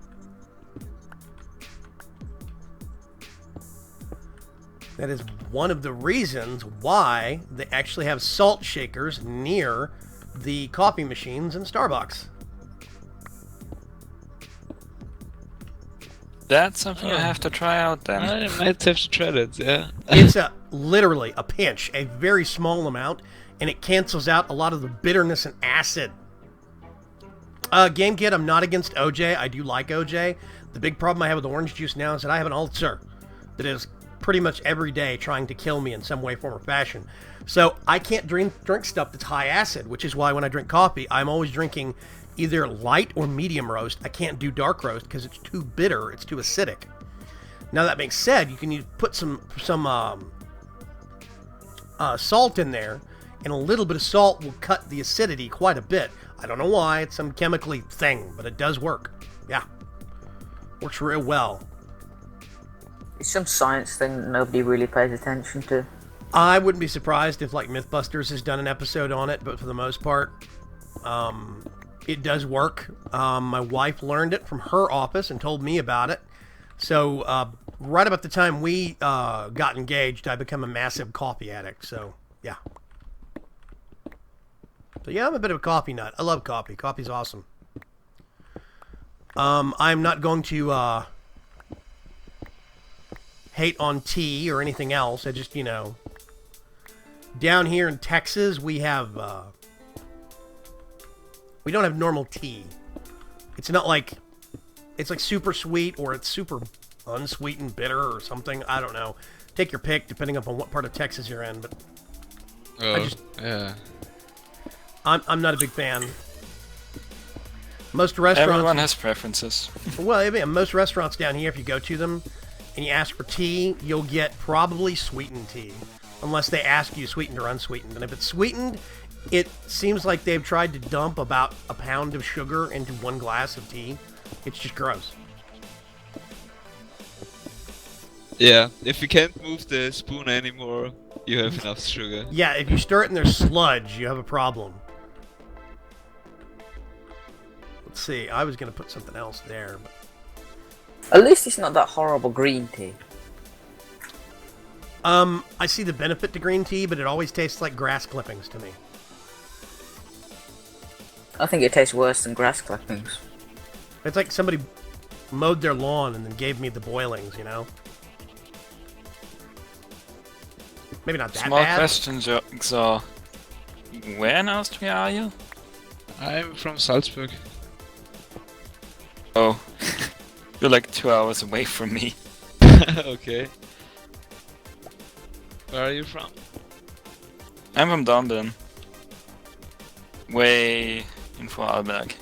That is one of the reasons why they actually have salt shakers near the coffee machines in Starbucks. That's something I have to try out then. I might have to try that, yeah. It's literally a pinch, a very small amount, and it cancels out a lot of the bitterness and acid. Game Kid, I'm not against OJ. I do like OJ. The big problem I have with orange juice now is that I have an ulcer that is pretty much every day trying to kill me in some way, form, or fashion. So I can't drink stuff that's high acid, which is why when I drink coffee, I'm always drinking either light or medium roast. I can't do dark roast because it's too bitter. It's too acidic. Now that being said, you can put some salt in there, and a little bit of salt will cut the acidity quite a bit. I don't know why. It's some chemically thing, but it does work. Yeah. Works real well. It's some science thing that nobody really pays attention to. I wouldn't be surprised if like Mythbusters has done an episode on it, but for the most part, it does work. My wife learned it from her office and told me about it. So right about the time we got engaged, I become a massive coffee addict. So Yeah. So yeah, I'm a bit of a coffee nut. I love coffee. Coffee's awesome. I'm not going to hate on tea or anything else. I just, down here in Texas, we have, we don't have normal tea. It's not like, it's like super sweet or it's super unsweetened bitter or something. I don't know. Take your pick depending upon what part of Texas you're in, but yeah. I'm not a big fan. Most restaurants... Everyone has preferences. Well, I mean, most restaurants down here, if you go to them and you ask for tea, you'll get probably sweetened tea. Unless they ask you sweetened or unsweetened. And if it's sweetened, it seems like they've tried to dump about a pound of sugar into 1 glass of tea. It's just gross. Yeah, if you can't move the spoon anymore, you have enough sugar. Yeah, if you stir it and there's sludge, you have a problem. Let's see, I was going to put something else there. But... At least it's not that horrible green tea. I see the benefit to green tea, but it always tastes like grass clippings to me. I think it tastes worse than grass clippings. It's like somebody mowed their lawn and then gave me the boilings, Maybe not that Small bad. question, so where in Austria are you? I'm from Salzburg. Oh, you're like 2 hours away from me. Okay. Where are you from? I'm from Dornbirn. Way in Vorarlberg.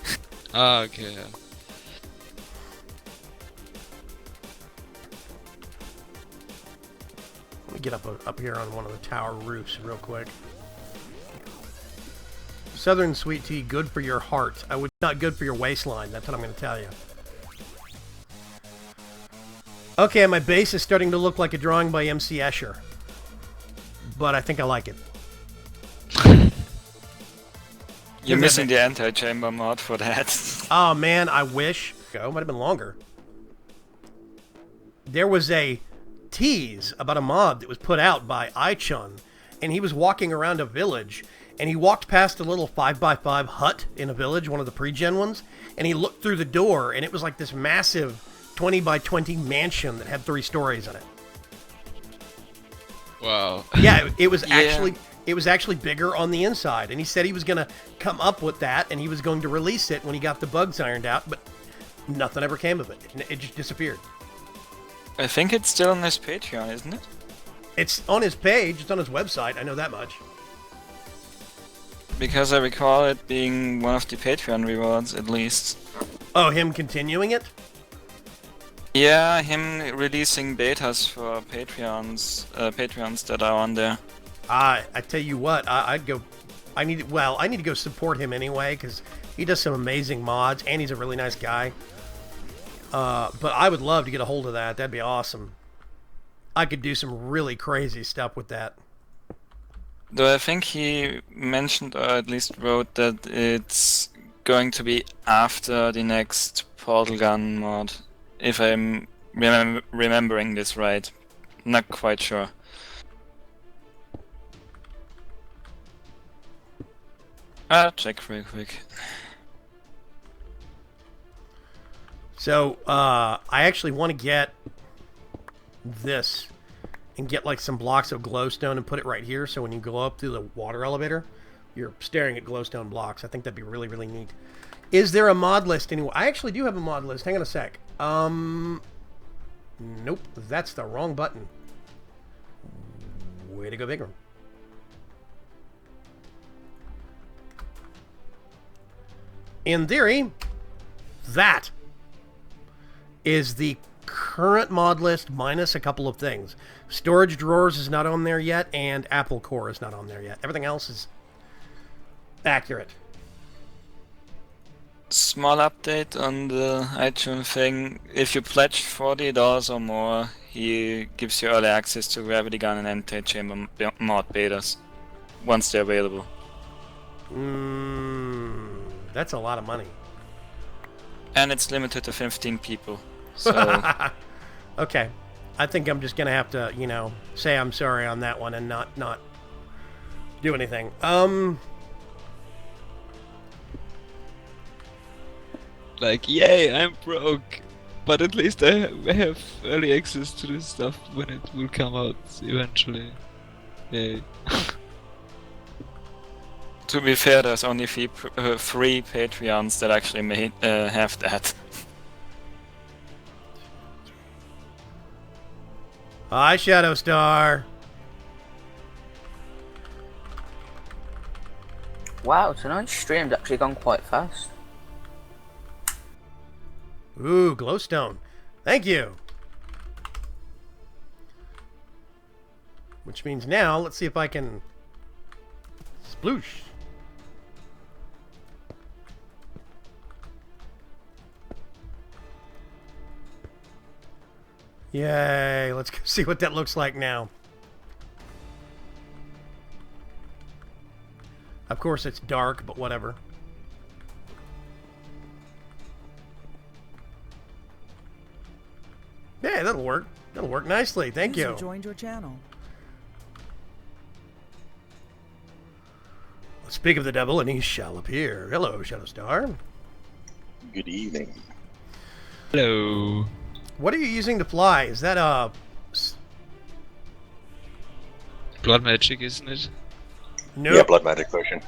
Ah, okay, yeah. Let me get up here on one of the tower roofs real quick. Southern sweet tea, good for your heart. I would not good for your waistline. That's what I'm going to tell you. Okay, my base is starting to look like a drawing by MC Escher. But I think I like it. You're missing the anti-chamber mod for that. Oh man, I wish. Might have been longer. There was a tease about a mod that was put out by iChun, and he was walking around a village, and he walked past a little 5x5 hut in a village, one of the pre-gen ones, and he looked through the door, and it was like this massive 20x20 mansion that had 3 stories in it. Wow. Yeah, it was Yeah. actually bigger on the inside, and he said he was going to come up with that, and he was going to release it when he got the bugs ironed out, but nothing ever came of it. It just disappeared. I think it's still on his Patreon, isn't it? It's on his page, it's on his website, I know that much. Because I recall it being one of the Patreon rewards, at least. Oh, him continuing it? Yeah, him releasing betas for Patreons that are on there. I tell you what, I'd go. I need to go support him anyway because he does some amazing mods and he's a really nice guy. But I would love to get a hold of that. That'd be awesome. I could do some really crazy stuff with that. Though I think he mentioned, or at least wrote, that it's going to be after the next Portal Gun mod. If I'm remembering this right. Not quite sure. I'll check real quick. So I actually want to get this and get like some blocks of glowstone and put it right here, so when you go up through the water elevator, you're staring at glowstone blocks. I think that'd be really, really neat. Is there a mod list anyway? I actually do have a mod list. Hang on a sec. Nope, that's the wrong button. Way to go, Vaygrim. In theory, that is the current mod list minus a couple of things. Storage drawers is not on there yet, and Apple Core is not on there yet. Everything else is accurate. Small update on the iTunes thing. If you pledge $40 or more, he gives you early access to Gravity Gun and Anti-Chamber mod betas once they're available. That's a lot of money. And it's limited to 15 people. So Okay. I think I'm just going to have to, say I'm sorry on that one and not do anything. Like, yay, I'm broke, but at least I have early access to this stuff when it will come out eventually. Yay. To be fair, there's only three Patreons that actually have that. Hi, Shadow Star. Wow, tonight's stream's actually gone quite fast. Ooh, glowstone. Thank you. Which means now, let's see if I can... Sploosh. Yay, let's go see what that looks like now. Of course it's dark, but whatever. Yeah, that'll work. That'll work nicely. Thank User you. joined your channel. Speak of the devil, and he shall appear. Hello, Shadow Star. Good evening. Hello. What are you using to fly? Is that Blood magic, isn't it? Nope. Yeah, blood magic potion.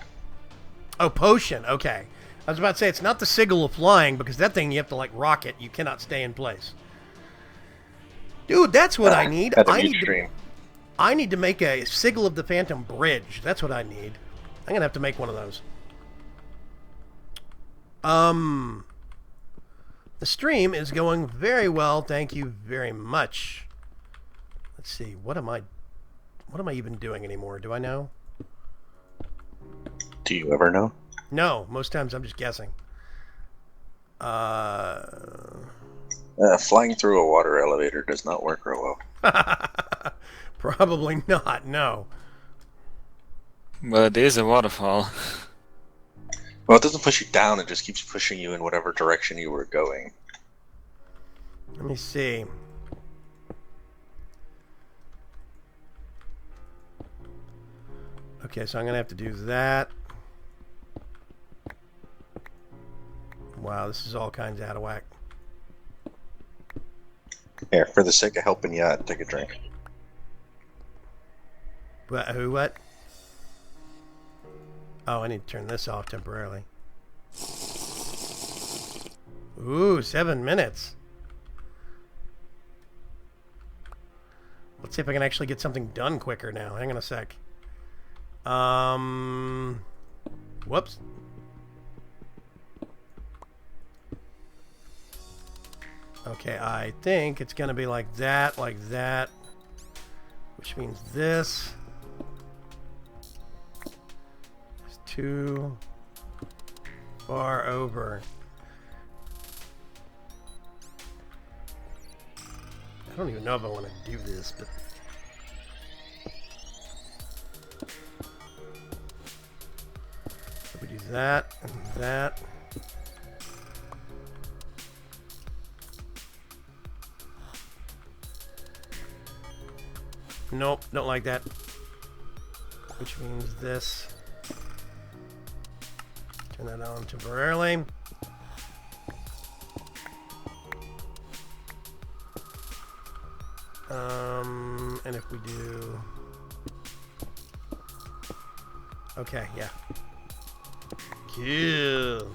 Oh, potion. Okay. I was about to say, it's not the sigil of flying, because that thing you have to, like, rocket. You cannot stay in place. Dude, that's what I need. At the I meat need, stream. I need to make a sigil of the Phantom Bridge. That's what I need. I'm going to have to make one of those. The stream is going very well. Thank you very much. Let's see. What am I even doing anymore? Do I know? Do you ever know? No, most times I'm just guessing. Flying through a water elevator does not work real well. Probably not, no. Well, it is a waterfall. Well, it doesn't push you down, it just keeps pushing you in whatever direction you were going. Let me see. Okay, so I'm going to have to do that. Wow, this is all kinds of out of whack. Here, for the sake of helping you out, take a drink. What? Who? What? Oh, I need to turn this off temporarily. Ooh, 7 minutes. Let's see if I can actually get something done quicker now. Hang on a sec. Whoops. Okay, I think it's going to be like that, which means this is too far over. I don't even know if I want to do this, but if we do that and that. Nope, don't like that. Which means this. Turn that on temporarily. And if we do... Okay, yeah. Cool.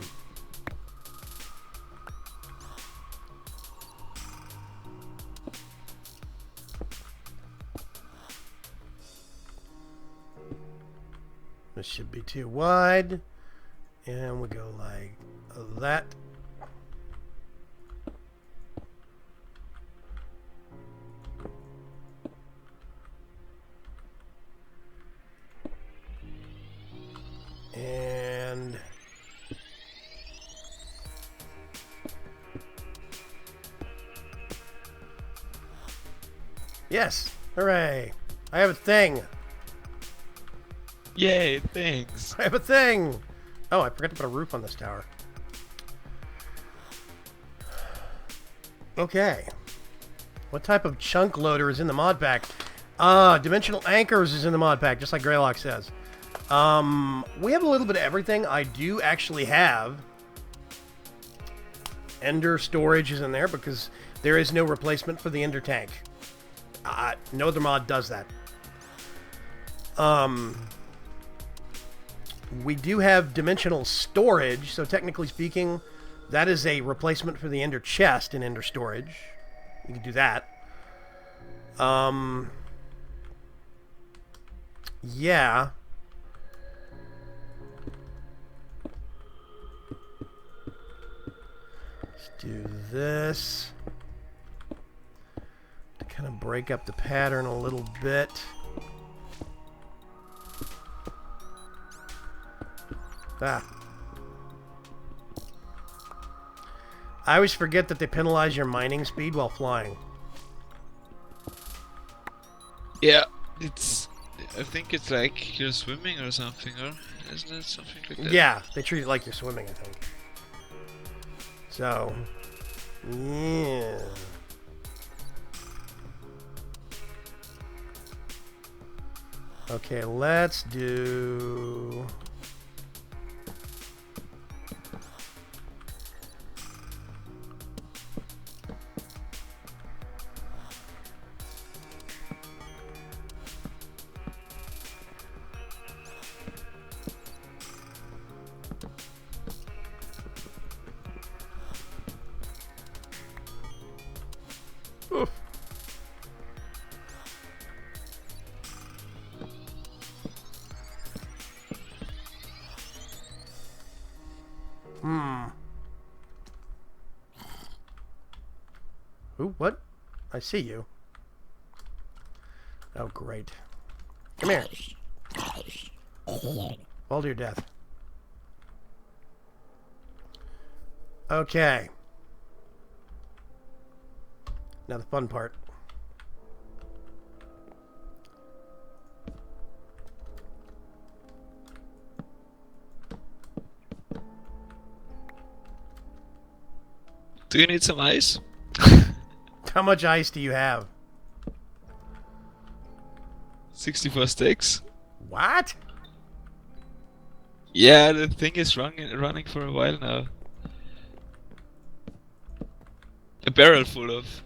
This should be too wide. And we go like that. And yes, hooray! I have a thing. Yay, thanks. I have a thing. Oh, I forgot to put a roof on this tower. Okay. What type of chunk loader is in the mod pack? Dimensional anchors is in the mod pack, just like Greylock says. We have a little bit of everything. I do actually have Ender storage is in there because there is no replacement for the Ender tank. No other mod does that. We do have dimensional storage, so technically speaking, that is a replacement for the Ender chest in Ender storage. You can do that. Yeah. Let's do this to kind of break up the pattern a little bit. Ah. I always forget that they penalize your mining speed while flying. Yeah, it's. I think it's like you're swimming or something, or isn't it something like that? Yeah, they treat it like you're swimming, I think. So, yeah. Okay, let's do... Oof. Ooh, what? I see you. Oh, great. Come here. Fall to your death. Okay. Now the fun part. Do you need some ice? How much ice do you have? 64 sticks. What? Yeah, the thing is running for a while now. A barrel full of.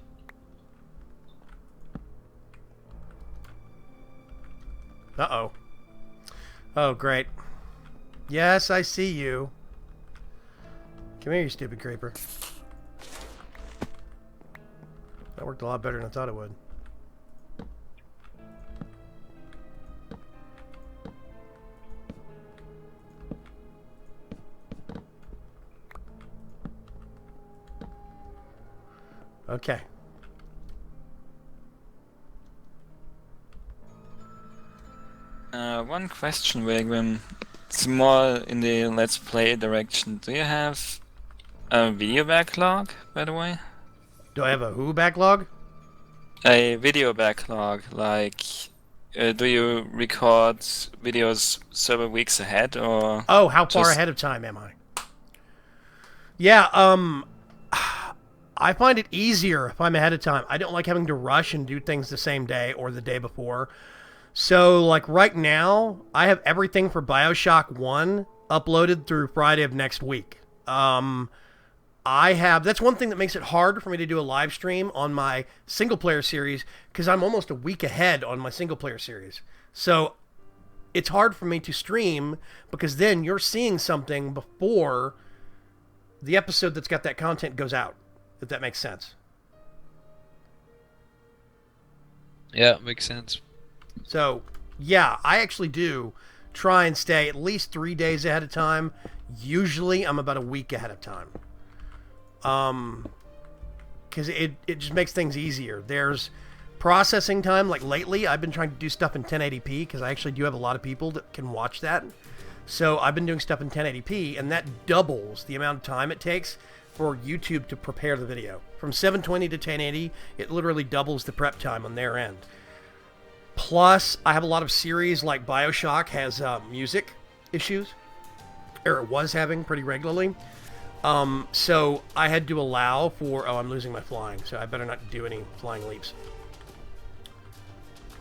Uh-oh. Oh, great. Yes, I see you. Come here, you stupid creeper. That worked a lot better than I thought it would. Okay. One question, Vaygrim. It's more in the Let's Play direction. Do you have a video backlog, by the way? Do I have a who backlog? A video backlog, like, do you record videos several weeks ahead, or? Oh, how far just... ahead of time am I? Yeah, I find it easier if I'm ahead of time. I don't like having to rush and do things the same day or the day before. So, like, right now, I have everything for Bioshock 1 uploaded through Friday of next week. That's one thing that makes it hard for me to do a live stream on my single-player series, because I'm almost a week ahead on my single-player series. So, it's hard for me to stream, because then you're seeing something before the episode that's got that content goes out, if that makes sense. Yeah, makes sense. So, yeah, I actually do try and stay at least 3 days ahead of time. Usually, I'm about a week ahead of time. Because it just makes things easier. There's processing time. Like, lately, I've been trying to do stuff in 1080p, because I actually do have a lot of people that can watch that. So, I've been doing stuff in 1080p, and that doubles the amount of time it takes for YouTube to prepare the video. From 720 to 1080, it literally doubles the prep time on their end. Plus, I have a lot of series like Bioshock has music issues, or it was having pretty regularly. So I had to allow for... Oh, I'm losing my flying, so I better not do any flying leaps.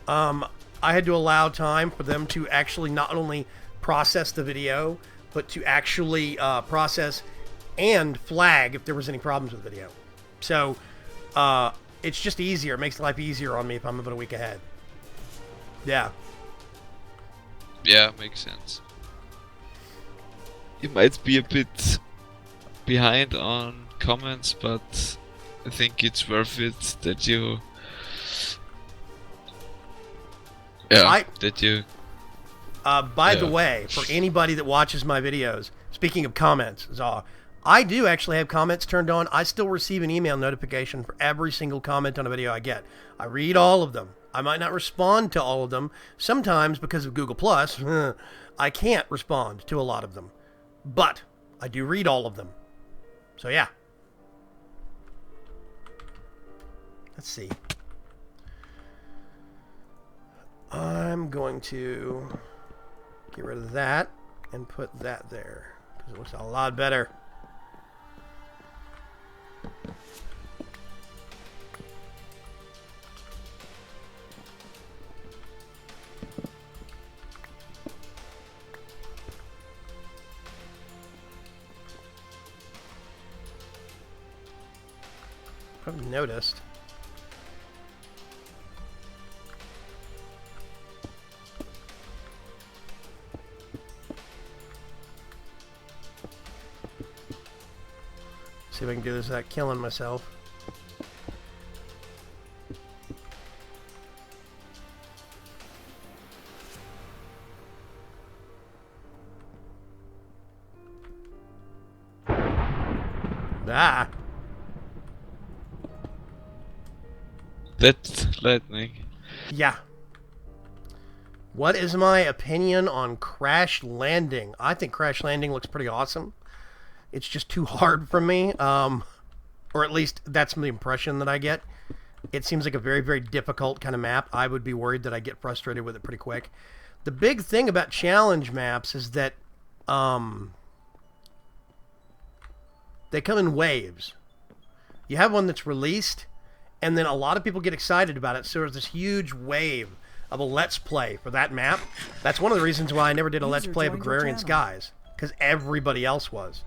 I had to allow time for them to actually not only process the video, but to actually process and flag if there was any problems with the video. So it's just easier. It makes life easier on me if I'm about a week ahead. Yeah. Yeah, makes sense. You might be a bit behind on comments, but I think it's worth it that you... Yeah, that you... By the way, for anybody that watches my videos, speaking of comments, Zaw, I do actually have comments turned on. I still receive an email notification for every single comment on a video I get. I read all of them. I might not respond to all of them. Sometimes, because of Google+, I can't respond to a lot of them. But I do read all of them. So yeah. Let's see. I'm going to get rid of that and put that there, because it looks a lot better. I've noticed. See if I can do this without killing myself. Ah! That's lightning. Yeah. What is my opinion on Crash Landing? I think Crash Landing looks pretty awesome. It's just too hard for me, or at least that's the impression that I get. It seems like a very, very difficult kind of map. I would be worried that I get frustrated with it pretty quick. The big thing about challenge maps is that they come in waves. You have one that's released, and then a lot of people get excited about it, so there's this huge wave of a Let's Play for that map. That's one of the reasons why I never did a Let's Play of Agrarian Skies, because everybody else was.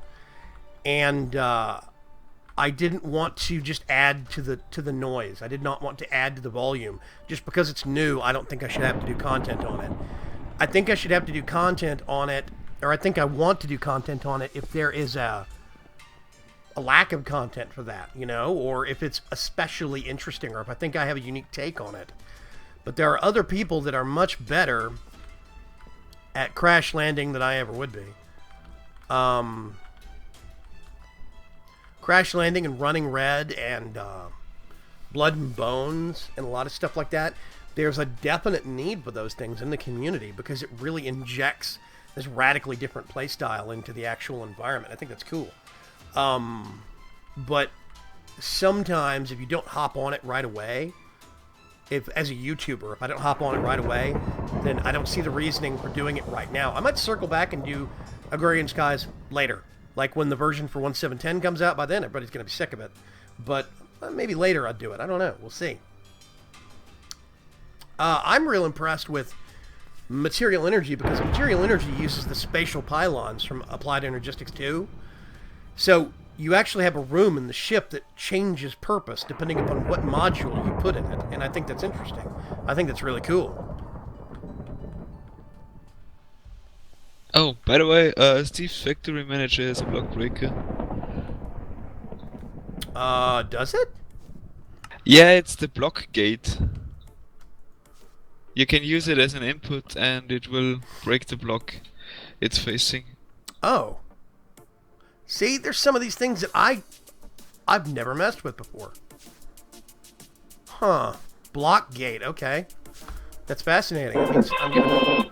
And I didn't want to just add to the noise. I did not want to add to the volume. Just because it's new, I don't think I should have to do content on it. I think I should have to do content on it, or I think I want to do content on it if there is a lack of content for that, you know, or if it's especially interesting, or if I think I have a unique take on it. But there are other people that are much better at Crash Landing than I ever would be. Crash Landing and Running Red and Blood and Bones and a lot of stuff like that, there's a definite need for those things in the community because it really injects this radically different play style into the actual environment. I think that's cool. But sometimes if you don't hop on it right away, if as a YouTuber, if I don't hop on it right away, then I don't see the reasoning for doing it right now. I might circle back and do Agrarian Skies later. Like when the version for 1.7.10 comes out, by then everybody's going to be sick of it. But maybe later I'd do it. I don't know. We'll see. I'm real impressed with Material Energy because Material Energy uses the spatial pylons from Applied Energistics 2. So you actually have a room in the ship that changes purpose depending upon what module you put in it. And I think that's interesting. I think that's really cool. Oh, by the way, Steve's factory manager has a block breaker. Does it? Yeah, it's the block gate. You can use it as an input and it will break the block it's facing. Oh. See, there's some of these things that I've never messed with before. Huh. Block gate, okay. That's fascinating. That means I'm giving...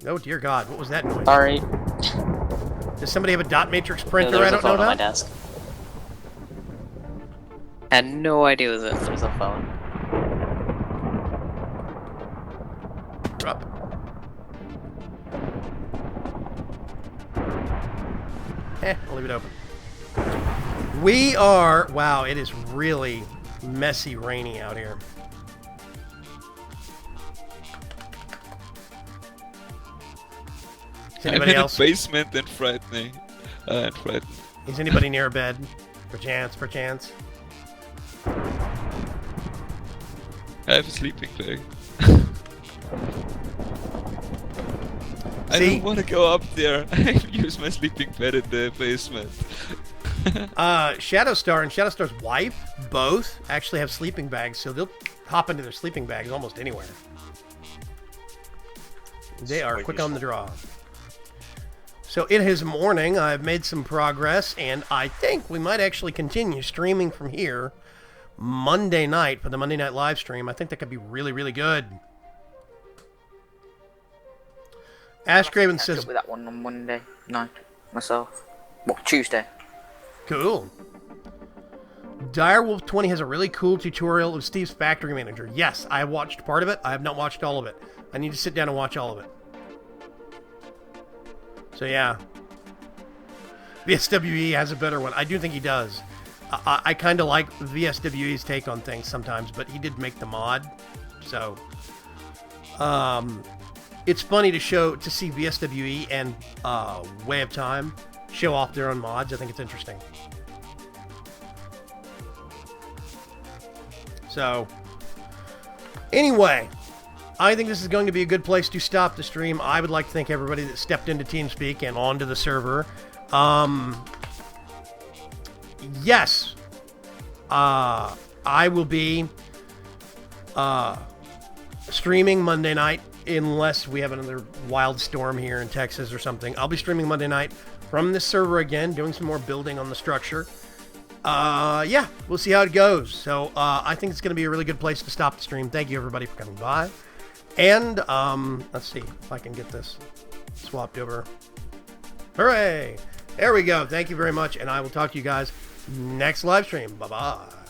Oh dear God, what was that noise? Sorry. Does somebody have a dot matrix printer There was I a don't know phone on my about? desk. Had no idea that there was a phone. Up. I'll leave it open. We are... Wow, it is really messy rainy out here. Is I'm anybody in else? a basement and frightening. And frightened. Is anybody near a bed? Perchance. I have a sleeping bag. I See? don't want to go up there. I use my sleeping bed in the basement. Shadowstar and Shadowstar's wife both actually have sleeping bags, so they'll hop into their sleeping bags almost anywhere. They are quick on the draw. So it is morning. I've made some progress, and I think we might actually continue streaming from here Monday night for the Monday night live stream. I think that could be really, really good. Ash Graven Catch says, up with that one on Monday night myself. Well, Tuesday. cool. Direwolf 20 has a really cool tutorial of Steve's Factory Manager. Yes, I watched part of it. I have not watched all of it. I need to sit down and watch all of it. So yeah. VSWE has a better one. I do think he does. I kind of like VSWE's take on things sometimes, but he did make the mod. So it's funny to see VSWE and Way of Time show off their own mods. I think it's interesting. So, anyway, I think this is going to be a good place to stop the stream. I would like to thank everybody that stepped into TeamSpeak and onto the server. Yes, I will be streaming Monday night unless we have another wild storm here in Texas or something. I'll be streaming Monday night from this server again, doing some more building on the structure. Yeah, we'll see how it goes. So, I think it's going to be a really good place to stop the stream. Thank you, everybody, for coming by. And, let's see if I can get this swapped over. Hooray! There we go. Thank you very much, and I will talk to you guys next live stream. Bye-bye.